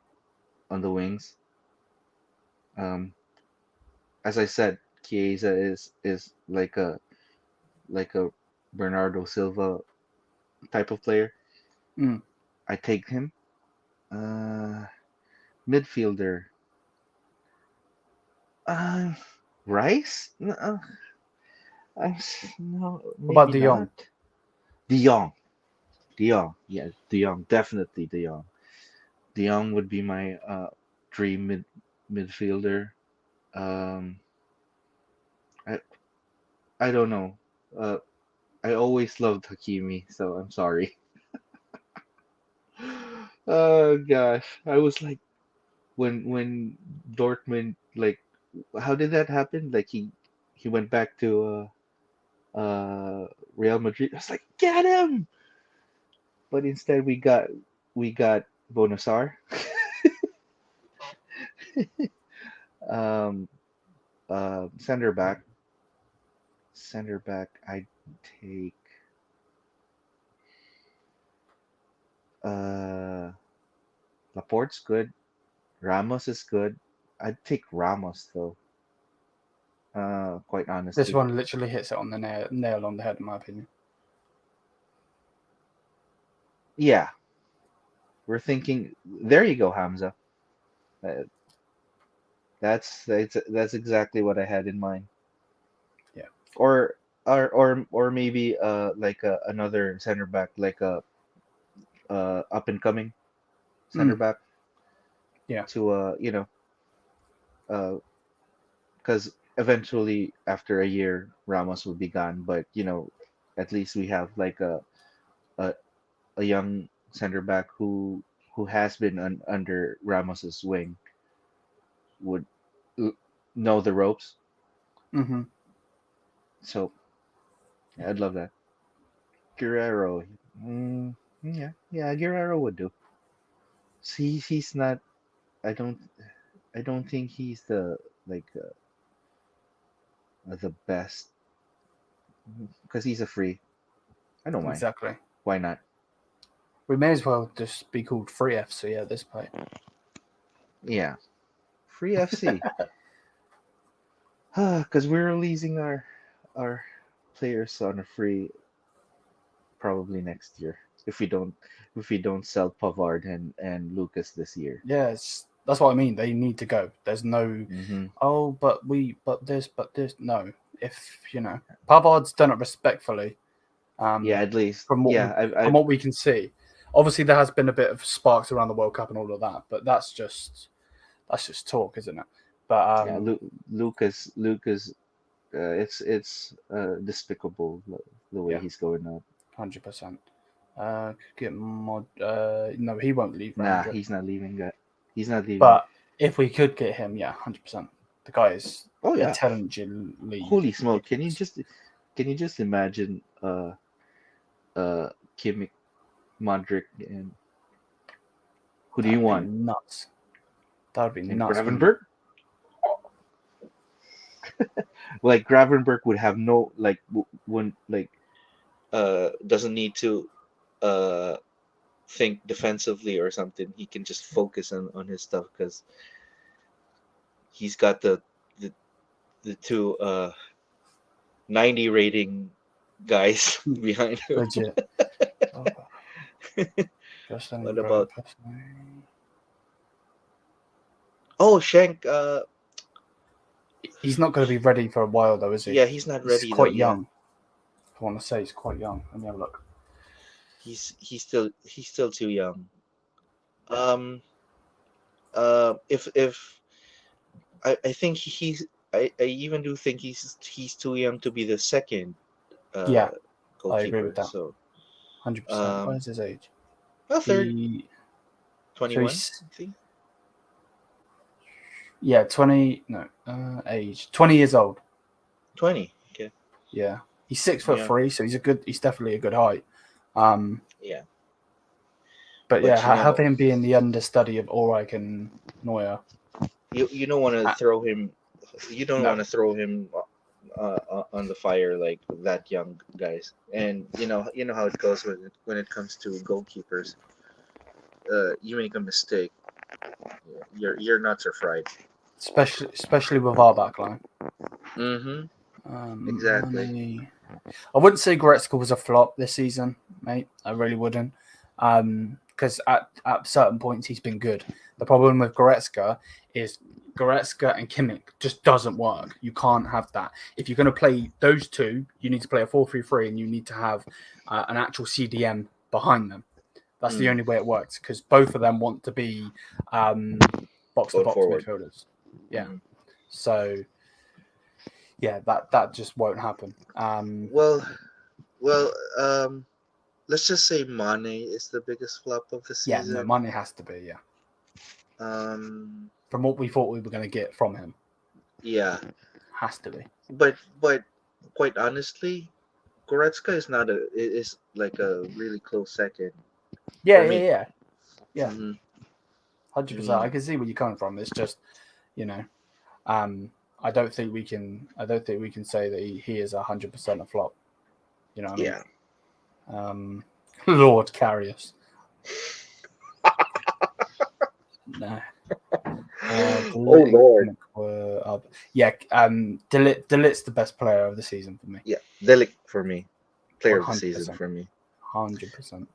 Speaker 2: on the wings. Um, as I said, Chiesa is like a Bernardo Silva type of player.
Speaker 1: Mm.
Speaker 2: I take him. Uh, midfielder. Uh, Rice? No, no,
Speaker 1: What about
Speaker 2: maybe
Speaker 1: De Jong?
Speaker 2: not. De Jong. De Jong. Yeah, De Jong. Definitely De Jong. De Jong would be my dream midfielder. Um, I I don't know. Uh, I always loved Hakimi, so I'm sorry. Oh gosh, I was like when Dortmund, like, how did that happen? Like he went back to Real Madrid. I was like, get him! But instead we got Bonasar. Um, center back. Center back. I'd take uh Laporte's good. Ramos is good. I'd take Ramos though. Quite
Speaker 1: This
Speaker 2: honestly.
Speaker 1: one literally hits it on the nail on the head, in my opinion.
Speaker 2: Yeah, we're thinking. There you go, Hamza. Uh, that's exactly what I had in mind.
Speaker 1: Yeah.
Speaker 2: Or maybe like another center back, like a up and coming center
Speaker 1: Mm,
Speaker 2: back
Speaker 1: yeah.
Speaker 2: to because eventually after a year Ramos will be gone, but at least we have like a, a young center back who has been under Ramos's wing, would l- know the ropes.
Speaker 1: Hmm.
Speaker 2: So yeah, I'd love that. Guerrero, yeah, Guerrero would do. See, he's not. I don't. I don't think he's the like the best because he's a free. I don't mind.
Speaker 1: Exactly.
Speaker 2: Why not?
Speaker 1: We may as well just be called Free FC at this point.
Speaker 2: Yeah, free FC. Because we're releasing our players on a free probably next year if we don't sell Pavard and Lucas this year.
Speaker 1: Yes, that's what I mean. They need to go. There's no,
Speaker 2: Hmm.
Speaker 1: oh, but this. No, if Pavard's done it respectfully.
Speaker 2: Yeah,
Speaker 1: Um,
Speaker 2: at least.
Speaker 1: from
Speaker 2: Yeah, I
Speaker 1: what we can see, obviously there has been a bit of sparks around the World Cup and all of that, but that's just talk, isn't it? But
Speaker 2: yeah, Lucas. It's despicable the way
Speaker 1: yeah,
Speaker 2: he's going up.
Speaker 1: 100%. Get mod. No, he won't leave Real
Speaker 2: Nah,
Speaker 1: Madrid.
Speaker 2: he's not leaving that. He's not leaving.
Speaker 1: But if we could get him, yeah, 100%. The guy is
Speaker 2: Oh yeah.
Speaker 1: intelligently
Speaker 2: Holy smoke. Can you
Speaker 1: ridiculous.
Speaker 2: just imagine Kimmich, Modric, and who do you
Speaker 1: That'd be
Speaker 2: want?
Speaker 1: nuts. That'd be
Speaker 2: And
Speaker 1: nuts, wouldn't it?
Speaker 2: Gravenberg? Like Gravenberg would have no like wouldn't like doesn't need to uh think defensively or something. He can just focus on his stuff because he's got the the two 90 rating guys behind him.
Speaker 1: Legit. Oh, just any
Speaker 2: What
Speaker 1: bro,
Speaker 2: about Shank?
Speaker 1: he's not going to be ready for a while, though, is he?
Speaker 2: Yeah, he's not
Speaker 1: He's
Speaker 2: ready though.
Speaker 1: quite
Speaker 2: Yeah,
Speaker 1: young. I want to say he's quite young. Let me have a look.
Speaker 2: he's still too young.
Speaker 1: Yeah.
Speaker 2: If I think I even do think he's too young to be the second
Speaker 1: Yeah,
Speaker 2: goalkeeper.
Speaker 1: I agree with that.
Speaker 2: So
Speaker 1: 100%. What is his age?
Speaker 2: third,
Speaker 1: He, so
Speaker 2: 21.
Speaker 1: he's,
Speaker 2: See,
Speaker 1: yeah, 20, no, age, 20 years old.
Speaker 2: 20. Okay.
Speaker 1: Yeah. He's 6'3",
Speaker 2: Yeah.
Speaker 1: so he's definitely a good height. Um,
Speaker 2: Yeah.
Speaker 1: but
Speaker 2: But
Speaker 1: yeah, have him be in the understudy of Ulreich and Neuer.
Speaker 2: you don't want to throw him. You don't
Speaker 1: No.
Speaker 2: want to throw him on the fire like that young guys. And you know how it goes when it comes to goalkeepers. You make a mistake, your nuts are fried.
Speaker 1: Especially with our backline.
Speaker 2: Mm-hmm. Exactly.
Speaker 1: I wouldn't say Goretzka was a flop this season, mate. I really wouldn't. Because at certain points he's been good. The problem with Goretzka is Goretzka and Kimmich just doesn't work. You can't have that. If you're going to play those two, you need to play a 4-3-3 and you need to have an actual CDM behind them. That's the only way it works because both of them want to be box-to-box midfielders. Yeah. So, yeah, that just won't happen.
Speaker 2: Let's just say Mane is the biggest flop of the season.
Speaker 1: Yeah, no, Mane has to be, yeah. From what we thought we were going to get from him.
Speaker 2: Yeah.
Speaker 1: Has to be.
Speaker 2: But quite honestly, Goretzka is like a really close second.
Speaker 1: Yeah. 100%. I can see where you're coming from. It's just, I don't think we can say that he is 100% a flop. You know what I mean? Lord carry us. No.
Speaker 2: Lord.
Speaker 1: Delit's the best player of the season for me.
Speaker 2: Yeah, Delic for me. Player 100%. Of the season for me.
Speaker 1: 100%.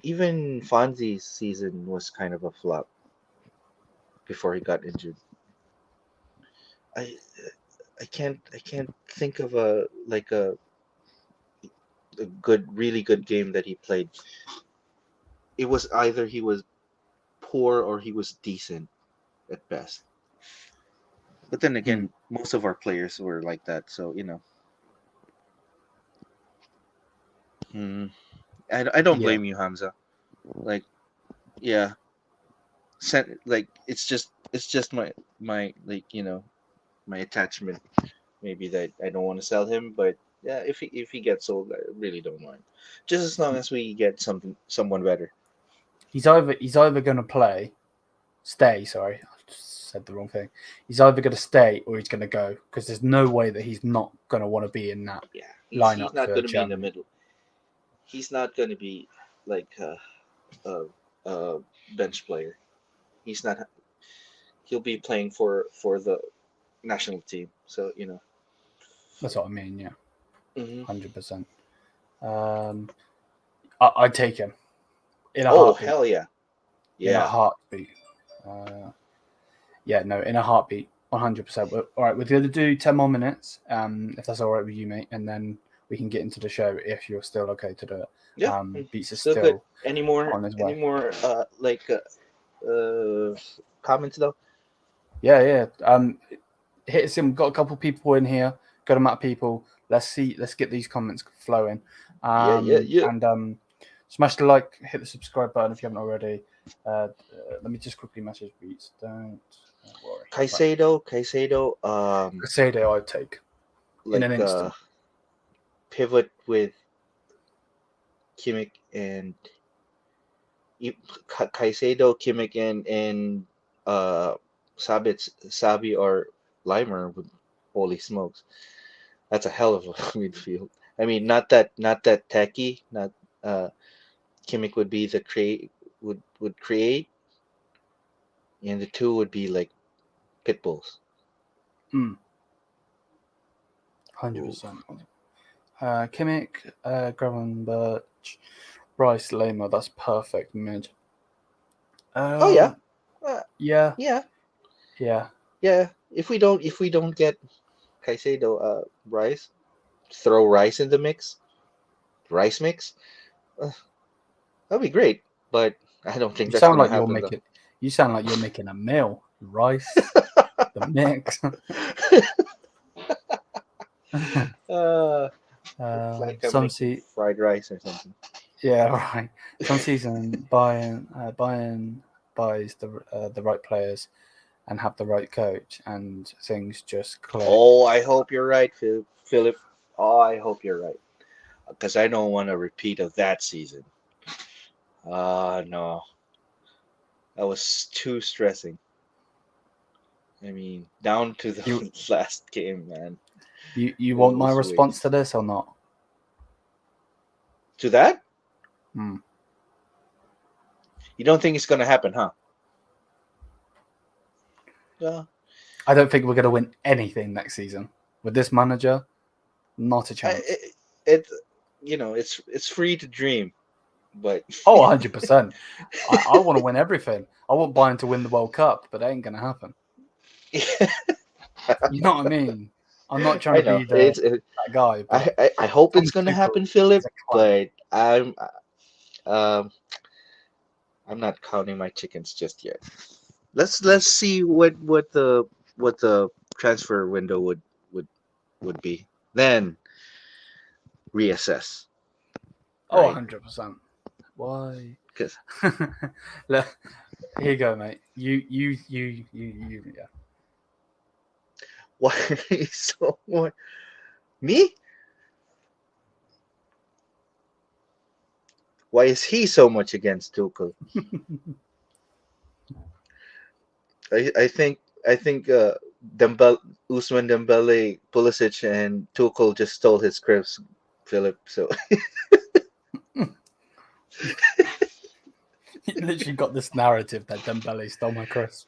Speaker 2: Even Fonzie's season was kind of a flop before he got injured. I can't think of a really good game that he played. It was either he was poor or he was decent at best. But then again, most of our players were like that, so I don't blame you, Hamza. It's just my my attachment. Maybe that I don't want to sell him, but yeah, if he gets sold, I really don't mind. Just as long as we get someone better.
Speaker 1: He's either going to stay. Sorry, I just said the wrong thing. He's either going to stay or he's going to go because there's no way that he's not going to want to be in that lineup.
Speaker 2: He's not going to be in the middle. He's not going to be like a bench player. He's not. He'll be playing for the national team. So
Speaker 1: That's what I mean. Yeah, 100%. I'd take him. In a heartbeat.
Speaker 2: Hell yeah.
Speaker 1: In a heartbeat. In a heartbeat, 100%. All right, we're going to do 10 more minutes, if that's all right with you, mate, and then we can get into the show if you're still okay to do it.
Speaker 2: Yeah,
Speaker 1: Beats is
Speaker 2: still
Speaker 1: still
Speaker 2: good. Any more comments though?
Speaker 1: Yeah. Hit us in. Got a couple people in here. Got a amount of people. Let's get these comments flowing.
Speaker 2: Yeah.
Speaker 1: And smash the like, hit the subscribe button if you haven't already. Let me just quickly message Beats. Don't worry.
Speaker 2: Caicedo.
Speaker 1: Caicedo, I'd take in an instant.
Speaker 2: Pivot with Kimmich and Caicedo, Kimmich, and Sabi or Limer. Holy smokes, that's a hell of a midfield. I mean, not that techy. Not Kimmich would be would create, and the two would be like pit bulls.
Speaker 1: 100%. Kimmich, Gravenberch, Rice, Lema. That's perfect mid.
Speaker 2: Yeah. If we don't get Caicedo, Rice, throw Rice in the mix. Rice mix. That'd be great, but I don't think that's gonna happen.
Speaker 1: You sound like you're making a meal. Rice, the mix.
Speaker 2: Like
Speaker 1: some
Speaker 2: fried rice or something.
Speaker 1: Yeah, right. Some season Bayern buys the right players and have the right coach, and things just click.
Speaker 2: Oh, I hope you're right, Philip. Oh, I hope you're right, because I don't want a repeat of that season. No, that was too stressing. I mean, down to the last game, man.
Speaker 1: You want my response to this or not?
Speaker 2: To that? You don't think it's going to happen, huh? Yeah.
Speaker 1: I don't think we're going to win anything next season with this manager. Not a chance.
Speaker 2: It's free to dream. But
Speaker 1: Oh, 100%. I want to win everything. I want Bayern to win the World Cup, but that ain't going to happen. You know what I mean? I'm not trying
Speaker 2: I
Speaker 1: to
Speaker 2: know
Speaker 1: be
Speaker 2: it,
Speaker 1: that guy, but
Speaker 2: I hope it's
Speaker 1: Thomas
Speaker 2: gonna
Speaker 1: Tuchel
Speaker 2: happen,
Speaker 1: is
Speaker 2: Philip.
Speaker 1: a clown.
Speaker 2: But um I'm not counting my chickens just yet. Let's see what the transfer window would be. Then reassess.
Speaker 1: Oh,
Speaker 2: Right?
Speaker 1: 100%. Why?
Speaker 2: Because
Speaker 1: Look, here you go, mate. You, yeah.
Speaker 2: why so what? Me? Why is he so much against Tuchel? I think Dembele, Usman Dembele, Pulisic, and Tuchel just stole his scripts, Philip. So
Speaker 1: He literally got this narrative that Dembele stole my crisps.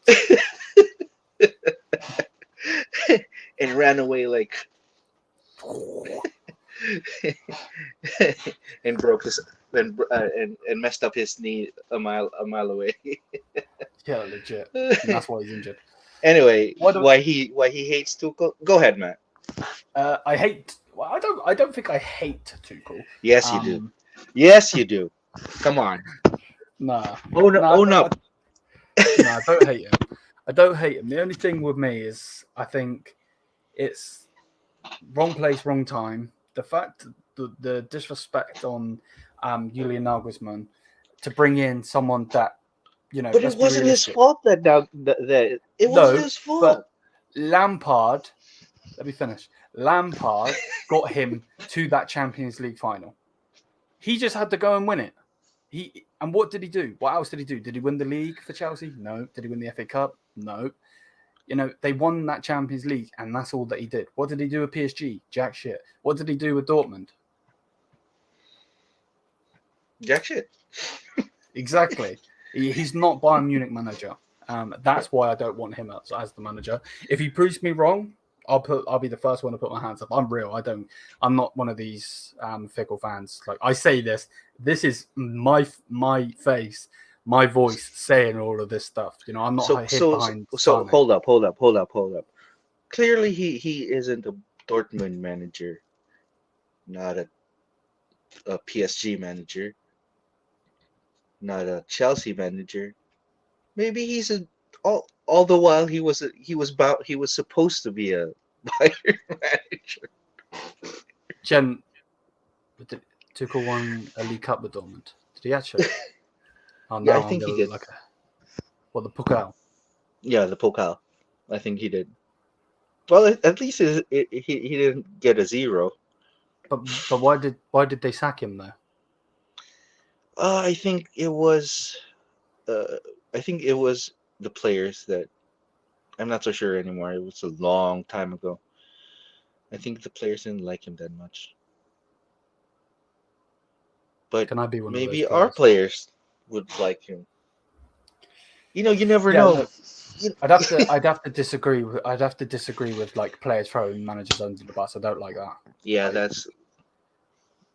Speaker 2: and ran away like and broke his and messed up his knee a mile away.
Speaker 1: Yeah, legit. And that's why he's injured.
Speaker 2: Anyway,
Speaker 1: Why do
Speaker 2: why he hates Tuchel? Go ahead, Matt.
Speaker 1: I hate? Well, I don't think I hate Tuchel.
Speaker 2: Yes, you do. Yes, you do. Come on.
Speaker 1: Nah.
Speaker 2: Own
Speaker 1: No,
Speaker 2: up.
Speaker 1: I don't hate him. I don't hate him. The only thing with me is I think it's wrong place, wrong time. The fact the disrespect on Julian Nagelsmann to bring in someone that,
Speaker 2: But
Speaker 1: let's
Speaker 2: it
Speaker 1: be
Speaker 2: wasn't his
Speaker 1: realistic.
Speaker 2: fault that it wasn't
Speaker 1: No,
Speaker 2: his fault.
Speaker 1: but Lampard, let me finish. Lampard got him to that Champions League final. He just had to go and win it. And what did he do? What else did he do? Did he win the league for Chelsea? No. Did he win the FA Cup? No. They won that Champions League, and that's all that he did. What did he do with PSG? Jack shit. What did he do with Dortmund?
Speaker 2: Jack shit.
Speaker 1: Exactly. He's not Bayern Munich manager. That's why I don't want him as the manager. If he proves me wrong, I'll be the first one to put my hands up. I'm real. I'm not one of these fickle fans. Like I say this is my face, my voice saying all of this stuff. I'm not hid behind.
Speaker 2: So hold up. Clearly he isn't a Dortmund manager, not a PSG manager, not a Chelsea manager. Maybe he's all the while he was supposed to be a Bayern manager.
Speaker 1: Jen, Tuchel won a League Cup with Dortmund. Did he actually? Oh no,
Speaker 2: Yeah, I think he did.
Speaker 1: The Pokal?
Speaker 2: Yeah, the Pokal. I think he did. Well, at least he didn't get a 0.
Speaker 1: But why did they sack him though?
Speaker 2: I think it was. I think it was the players that. I'm not so sure anymore. It was a long time ago. I think the players didn't like him that much. But
Speaker 1: Can I be one
Speaker 2: maybe
Speaker 1: of those
Speaker 2: our players would like him. You never know.
Speaker 1: No, I'd have to disagree. I'd have to disagree with like players throwing managers under the bus. I don't like that.
Speaker 2: Yeah,
Speaker 1: Like,
Speaker 2: that's.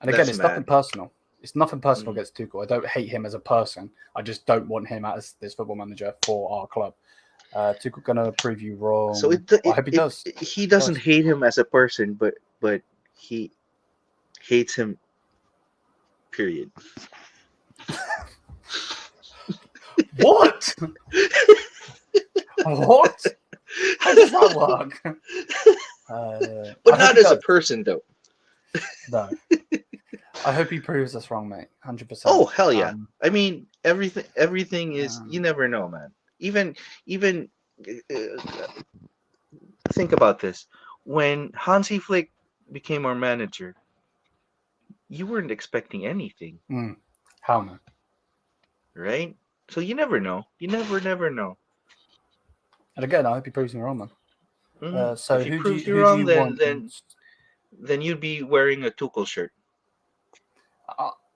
Speaker 1: And again, it's nothing personal. It's nothing personal
Speaker 2: Mm.
Speaker 1: against Tuchel. I don't hate him as a person. I just don't want him as this football manager for our club. Tuchel gonna prove you wrong.
Speaker 2: So
Speaker 1: I hope he does.
Speaker 2: He doesn't hate him as a person, but he hates him. Period.
Speaker 1: What? What? How does that work?
Speaker 2: But not as a person, though.
Speaker 1: No. I hope he proves us wrong, mate. 100%.
Speaker 2: Oh hell yeah! I mean, everything is. You never know, man. Even think about this. When Hansi Flick became our manager, you weren't expecting anything,
Speaker 1: How no?
Speaker 2: right? So you never know. You never know.
Speaker 1: And again, I hope he proves me wrong, man.
Speaker 2: Mm-hmm.
Speaker 1: So
Speaker 2: if he
Speaker 1: who
Speaker 2: proves
Speaker 1: do
Speaker 2: you
Speaker 1: you
Speaker 2: wrong,
Speaker 1: want?
Speaker 2: then you'd be wearing a Tuchel shirt.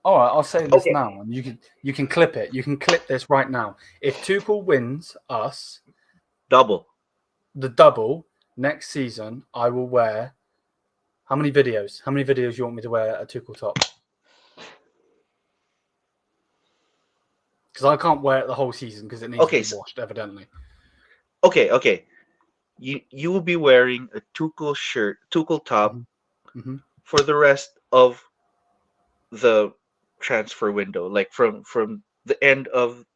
Speaker 1: All right, I'll say this
Speaker 2: Okay.
Speaker 1: now, and you can clip it. You can clip this right now. If Tuchel wins us the double next season, I will wear. How many videos? How many videos you want me to wear a Tuchel top? Because I can't wear it the whole season because it needs
Speaker 2: Okay,
Speaker 1: to be washed, evidently.
Speaker 2: okay. You will be wearing a Tuchel shirt, Tuchel top
Speaker 1: Mm-hmm.
Speaker 2: for the rest of the transfer window, like from the end of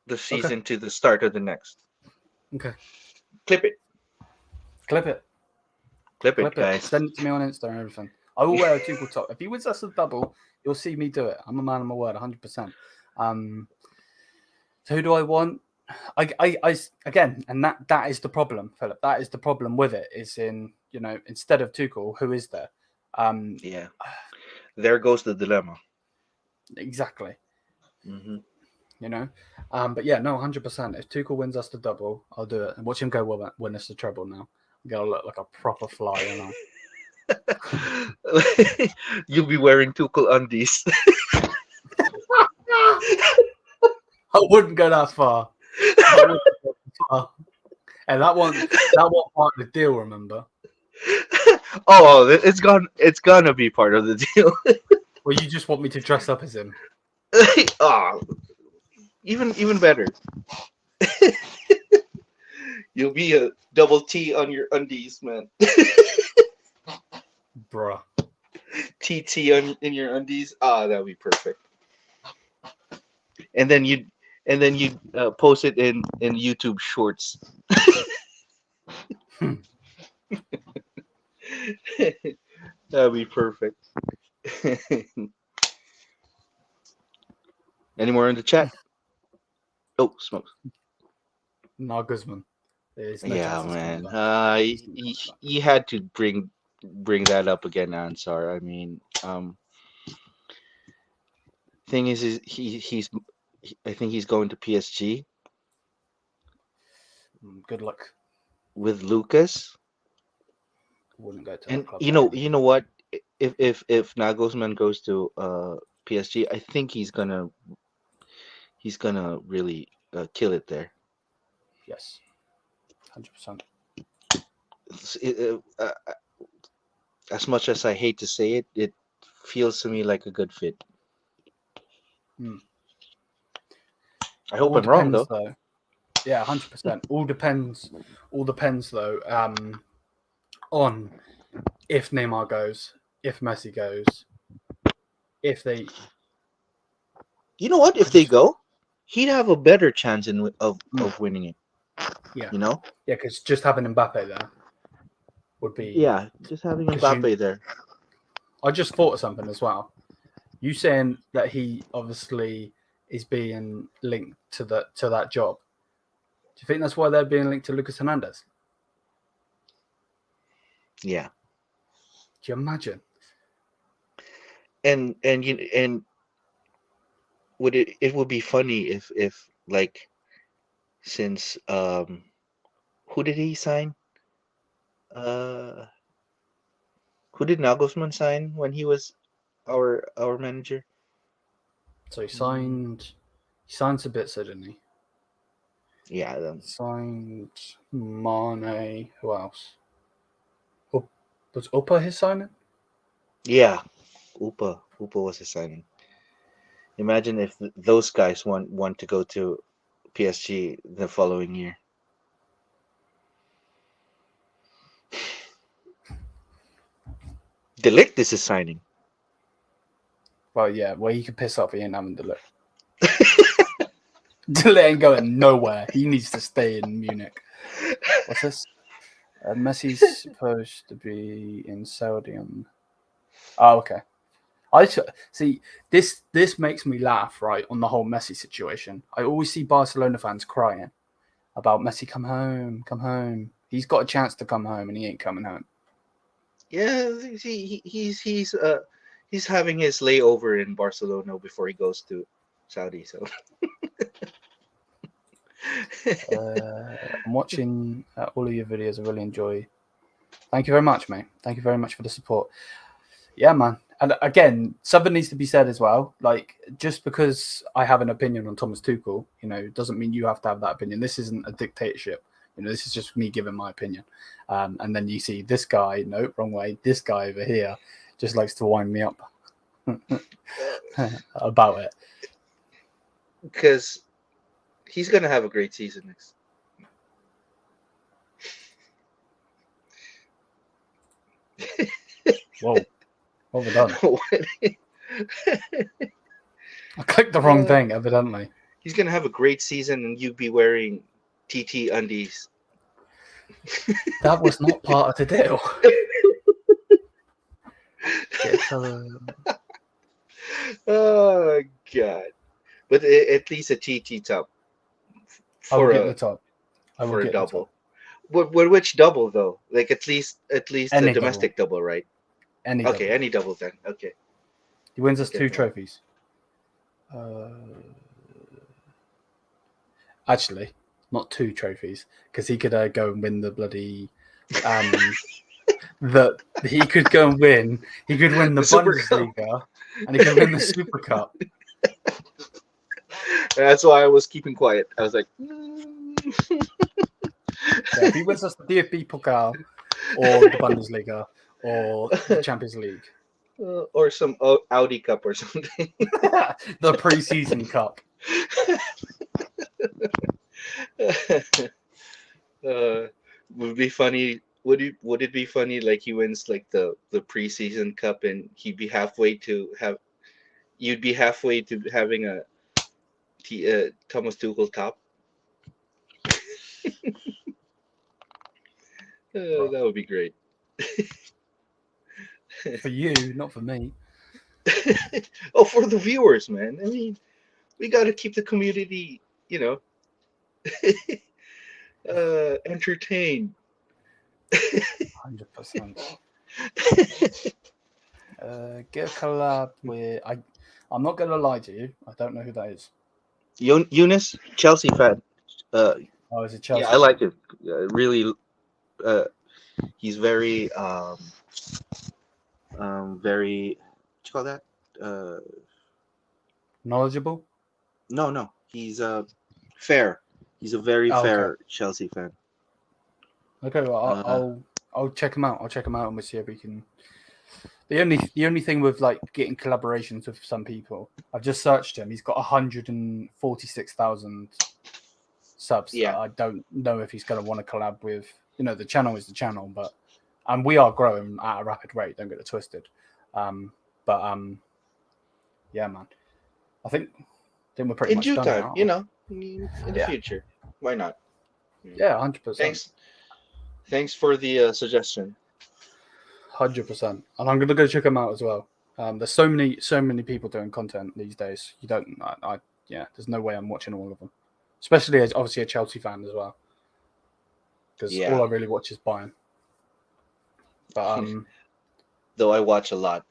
Speaker 2: the season to the start of the next.
Speaker 1: Okay.
Speaker 2: Clip it,
Speaker 1: Clip it.
Speaker 2: guys.
Speaker 1: Send it to me on Insta and everything. I will wear a Tuchel top. If he wins us a double, you'll see me do it. I'm a man of my word, 100%. So who do I want? I again, and that is the problem, Philip. That is the problem with it. Is in instead of Tuchel, who is there?
Speaker 2: Yeah, there goes the dilemma.
Speaker 1: Exactly.
Speaker 2: Mm-hmm.
Speaker 1: But yeah, no, 100%. If Tuchel wins us the double, I'll do it. And watch him go win us the treble now. I'm gonna look like a proper flyer now.
Speaker 2: You'll be wearing Tuchel undies.
Speaker 1: I wouldn't go that far. And that one part of the deal, remember?
Speaker 2: Oh, it's gonna be part of the deal.
Speaker 1: Well, you just want me to dress up as him.
Speaker 2: Oh, even better. You'll be a double T on your undies, man.
Speaker 1: Bruh.
Speaker 2: TT in your undies. Ah, that would be perfect. And then you post it in YouTube Shorts. That'd be perfect. Any more in the chat? Oh, smokes.
Speaker 1: Nagelsmann.
Speaker 2: Yeah, man. You had to bring that up again, Ansar. I mean, thing is I think he's going to PSG.
Speaker 1: Good luck.
Speaker 2: With Lucas.
Speaker 1: Wouldn't go to
Speaker 2: And
Speaker 1: that club.
Speaker 2: you know what? If Nagelsmann goes to PSG, I think he's gonna really kill it there.
Speaker 1: Yes, 100%.
Speaker 2: As much as I hate to say it, it feels to me like a good fit. I hope I'm wrong, though.
Speaker 1: Yeah, 100%. All depends though, on if Neymar goes, if Messi goes, if they.
Speaker 2: You know what? If they go, he'd have a better chance of winning it.
Speaker 1: Yeah.
Speaker 2: You know.
Speaker 1: Yeah, because just having Mbappe there would be.
Speaker 2: Yeah, just having Mbappe there.
Speaker 1: I just thought of something as well. You saying that he obviously is being linked to that job. Do you think that's why they're being linked to Lucas Hernandez?
Speaker 2: Yeah.
Speaker 1: Do you imagine?
Speaker 2: And would it would be funny if like, since who did he sign? Who did Nagelsmann sign when he was our manager?
Speaker 1: So he signed Sabitzer, didn't he?
Speaker 2: Yeah.
Speaker 1: Signed Mane. Who else? Was Upa his signing?
Speaker 2: Yeah, Upa was his signing. Imagine if those guys want to go to PSG the following year. De Ligt is his signing.
Speaker 1: Well, yeah. Well, he could piss off. He ain't having De Ligt. De Ligt ain't going nowhere. He needs to stay in Munich. What's this? Messi's supposed to be in Saudi on. Oh, okay. I see. This makes me laugh, right, on the whole Messi situation. I always see Barcelona fans crying about Messi. Come home. He's got a chance to come home, and he ain't coming home.
Speaker 2: Yeah, he's having his layover in Barcelona before he goes to Saudi. So
Speaker 1: I'm watching all of your videos. I really enjoy. Thank you very much, mate. Thank you very much for the support. Yeah, man. And again, something needs to be said as well. Like, just because I have an opinion on Thomas Tuchel, doesn't mean you have to have that opinion. This isn't a dictatorship. This is just me giving my opinion. And then you see this guy, no, wrong way. This guy over here just likes to wind me up about it.
Speaker 2: Because he's gonna have a great season next.
Speaker 1: Whoa, what have I done? I clicked the wrong thing, evidently.
Speaker 2: He's gonna have a great season, and you be wearing TT undies.
Speaker 1: That was not part of the deal.
Speaker 2: Oh God! But at least a TT top
Speaker 1: I will
Speaker 2: for
Speaker 1: get the top. I will
Speaker 2: for a
Speaker 1: get the
Speaker 2: double.
Speaker 1: top.
Speaker 2: Which double though? Like at least
Speaker 1: Any
Speaker 2: a domestic double, right?
Speaker 1: Any
Speaker 2: Okay,
Speaker 1: double.
Speaker 2: any double then. Okay.
Speaker 1: He wins us
Speaker 2: Okay,
Speaker 1: 2
Speaker 2: fine.
Speaker 1: trophies. Actually, not 2 trophies, because he could go and win the bloody. He could go and win. He could win the
Speaker 2: Super
Speaker 1: Bundesliga, and he could win the Super Cup.
Speaker 2: That's why I was keeping quiet. I was like,
Speaker 1: Yeah, if he wins us the DFB Pokal or the Bundesliga or the Champions League,
Speaker 2: or some Audi Cup or something.
Speaker 1: the pre-season cup.
Speaker 2: Would be funny. Would it be funny like he wins like the preseason cup and he'd be halfway to have you'd be halfway to having a Thomas Tuchel top? That would be great.
Speaker 1: For you, not for me.
Speaker 2: Oh, for the viewers, man. I mean, we got to keep the community, entertained.
Speaker 1: 100%. Get a collab with. I'm not going to lie to you. I don't know who that is.
Speaker 2: Eunice, Chelsea fan.
Speaker 1: Oh, is it Chelsea?
Speaker 2: Yeah, I like it. Really, he's very, very. What you call that?
Speaker 1: Knowledgeable?
Speaker 2: No. He's fair. He's a very fair Chelsea fan.
Speaker 1: Okay, well, I'll check him out. I'll check him out and we'll see if we can. The only thing with like getting collaborations with some people, I've just searched him. He's got 146,000 subs.
Speaker 2: Yeah.
Speaker 1: I don't know if he's going to want to collab with. The channel is the channel, but we are growing at a rapid rate. Don't get it twisted. Yeah, man. I think we're pretty much
Speaker 2: due
Speaker 1: done
Speaker 2: time,
Speaker 1: now.
Speaker 2: in the future. Why not?
Speaker 1: Yeah, 100%.
Speaker 2: Thanks for the suggestion.
Speaker 1: 100%, and I'm gonna go check them out as well. There's so many people doing content these days. You don't, there's no way I'm watching all of them, especially as obviously a Chelsea fan as well, because all I really watch is Bayern. But
Speaker 2: though I watch a lot,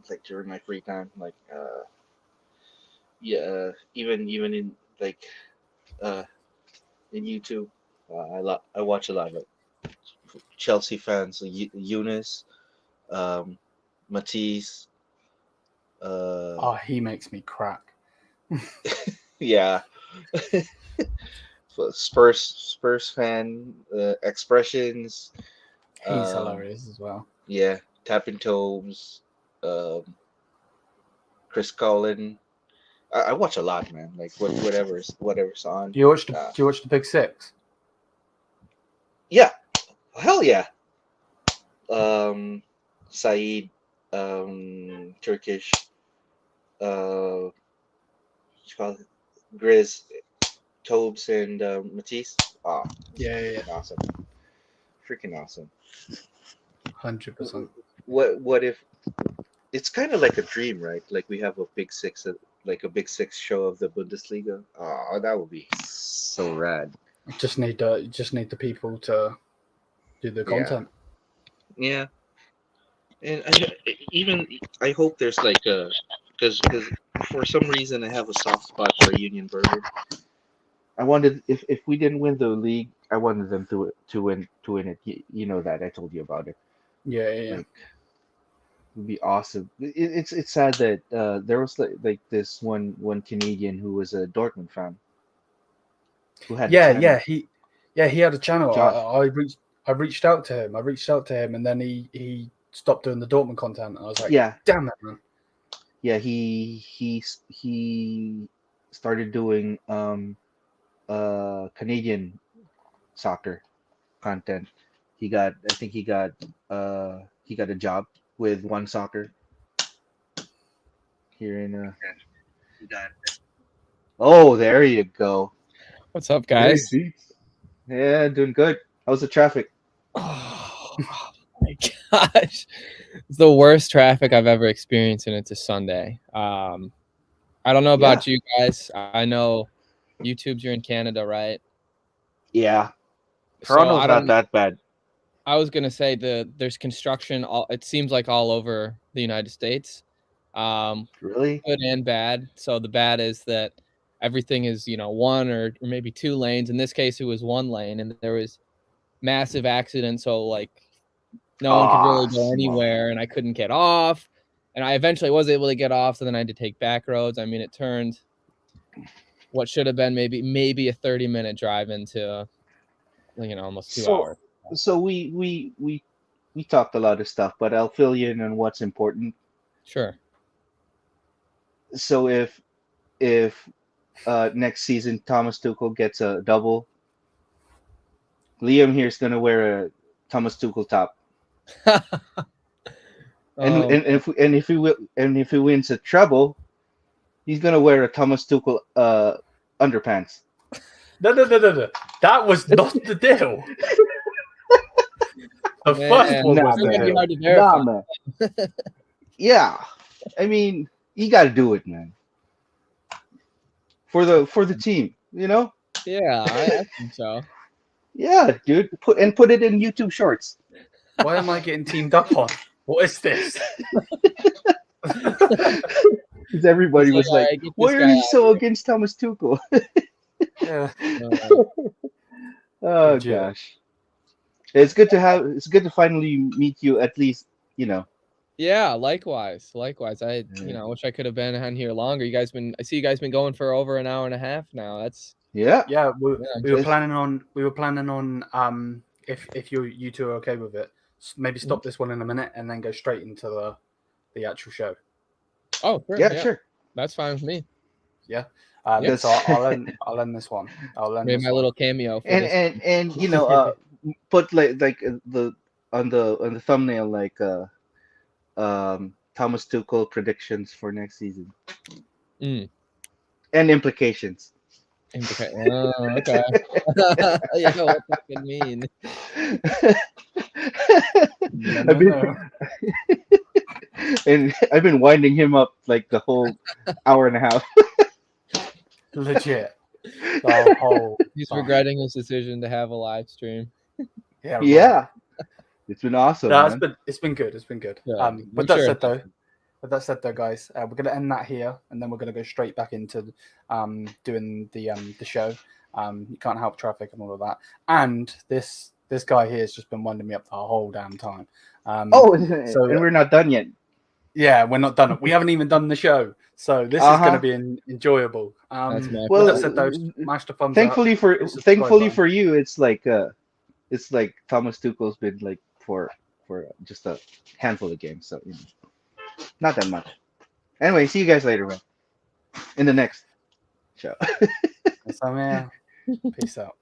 Speaker 2: like during my free time, like even in like in YouTube, I watch a lot of it. Chelsea fans, Eunice, Matisse.
Speaker 1: he makes me crack.
Speaker 2: Yeah. Spurs fan, expressions.
Speaker 1: He's hilarious as well.
Speaker 2: Yeah, Tapping Toes, Chris Collin. I watch a lot, man. Like whatever's on.
Speaker 1: Do you watch the Big Six?
Speaker 2: Yeah, hell yeah. Saeed, Turkish, what you call it? Grizz, Tobes, and Matisse. Oh,
Speaker 1: yeah.
Speaker 2: Awesome. Freaking awesome.
Speaker 1: 100%.
Speaker 2: What if it's kind of like a dream, right? Like we have a big six show of the Bundesliga. Oh, that would be so rad.
Speaker 1: Just need the people to do the content.
Speaker 2: Yeah. And I hope there's like because for some reason I have a soft spot for a Union Burger. I wanted if we didn't win the league, I wanted them to win it. You know that I told you about it.
Speaker 1: Yeah.
Speaker 2: Like, it would be awesome. It's sad that there was like this one Canadian who was a Dortmund fan who had
Speaker 1: he had a channel.
Speaker 2: Josh.
Speaker 1: I reached out to him, and then he stopped doing the Dortmund content. And I was like,
Speaker 2: yeah,
Speaker 1: damn it, man.
Speaker 2: Yeah, he started doing Canadian soccer content. I think he got a job with One Soccer here in Oh, there you go.
Speaker 3: What's up,
Speaker 2: Hey,
Speaker 3: guys?
Speaker 2: Beats. Yeah, doing good. How's the traffic?
Speaker 3: Oh my gosh. It's the worst traffic I've ever experienced, and it's a Sunday. I don't know about you guys. I know YouTube's you're in Canada, right?
Speaker 2: Yeah.
Speaker 3: So
Speaker 2: Toronto's not that bad.
Speaker 3: I was gonna say there's construction it seems like all over the United States.
Speaker 2: Really?
Speaker 3: Good and bad. So the bad is that everything is, one or maybe two lanes. In this case, it was one lane, and there was massive accident. So like no one could really go
Speaker 2: smart.
Speaker 3: anywhere, and I couldn't get off. And I eventually was able to get off, so then I had to take back roads. I mean, it turned what should have been maybe a 30-minute drive into, almost 2 hours.
Speaker 2: So we talked a lot of stuff, but I'll fill you in on what's important.
Speaker 3: Sure.
Speaker 2: So if next season Thomas Tuchel gets a double, Liam here is gonna wear a Thomas Tuchel top. And if he wins a treble, he's gonna wear a Thomas Tuchel underpants.
Speaker 1: No. That was not the deal. The first one was the deal.
Speaker 3: Hard to verify.
Speaker 2: Nah, man. Yeah, I mean, you got to do it, man. For the team,
Speaker 3: Yeah, I think so.
Speaker 2: Yeah, dude. Put it in YouTube Shorts.
Speaker 1: Why am I getting teamed up on? What is this?
Speaker 2: Because everybody was like, "Why are you so against Thomas Tuchel?"
Speaker 1: Yeah.
Speaker 2: Oh gosh, it's good to finally meet you. At least
Speaker 3: Yeah, likewise. I wish I could have been on here longer. I see you guys been going for over an hour and a half now. That's
Speaker 1: We were planning on if you two are okay with it, maybe stop this one in a minute and then go straight into the actual show.
Speaker 3: Oh, sure.
Speaker 2: Yeah, sure.
Speaker 3: That's fine with me.
Speaker 1: Yeah. So I'll end this one.
Speaker 3: Made my little cameo for this.
Speaker 2: And put like the on the thumbnail like Thomas Tuchel predictions for next season and implications.
Speaker 3: Okay. You know what that can mean.
Speaker 2: And I've been winding him up like the whole hour and a half.
Speaker 1: Legit.
Speaker 3: He's regretting his decision to have a live stream.
Speaker 1: Yeah. Right.
Speaker 2: Yeah. It's been awesome.
Speaker 1: No, it's been good. It's been good.
Speaker 3: Yeah,
Speaker 1: With that said though, guys, we're gonna end that here, and then we're gonna go straight back into doing the show. You can't help traffic and all of that. And this guy here has just been winding me up the whole damn time.
Speaker 2: So and we're not done yet.
Speaker 1: Yeah, we're not done. We haven't even done the show, so this is going to be enjoyable. With that said, though, smash the thumbs
Speaker 2: thankfully
Speaker 1: up.
Speaker 2: Thankfully for you, it's like Thomas Tuchel's been like for just a handful of games, so not that much. Anyway, see you guys later, man. In the next show.
Speaker 1: So, man, peace out.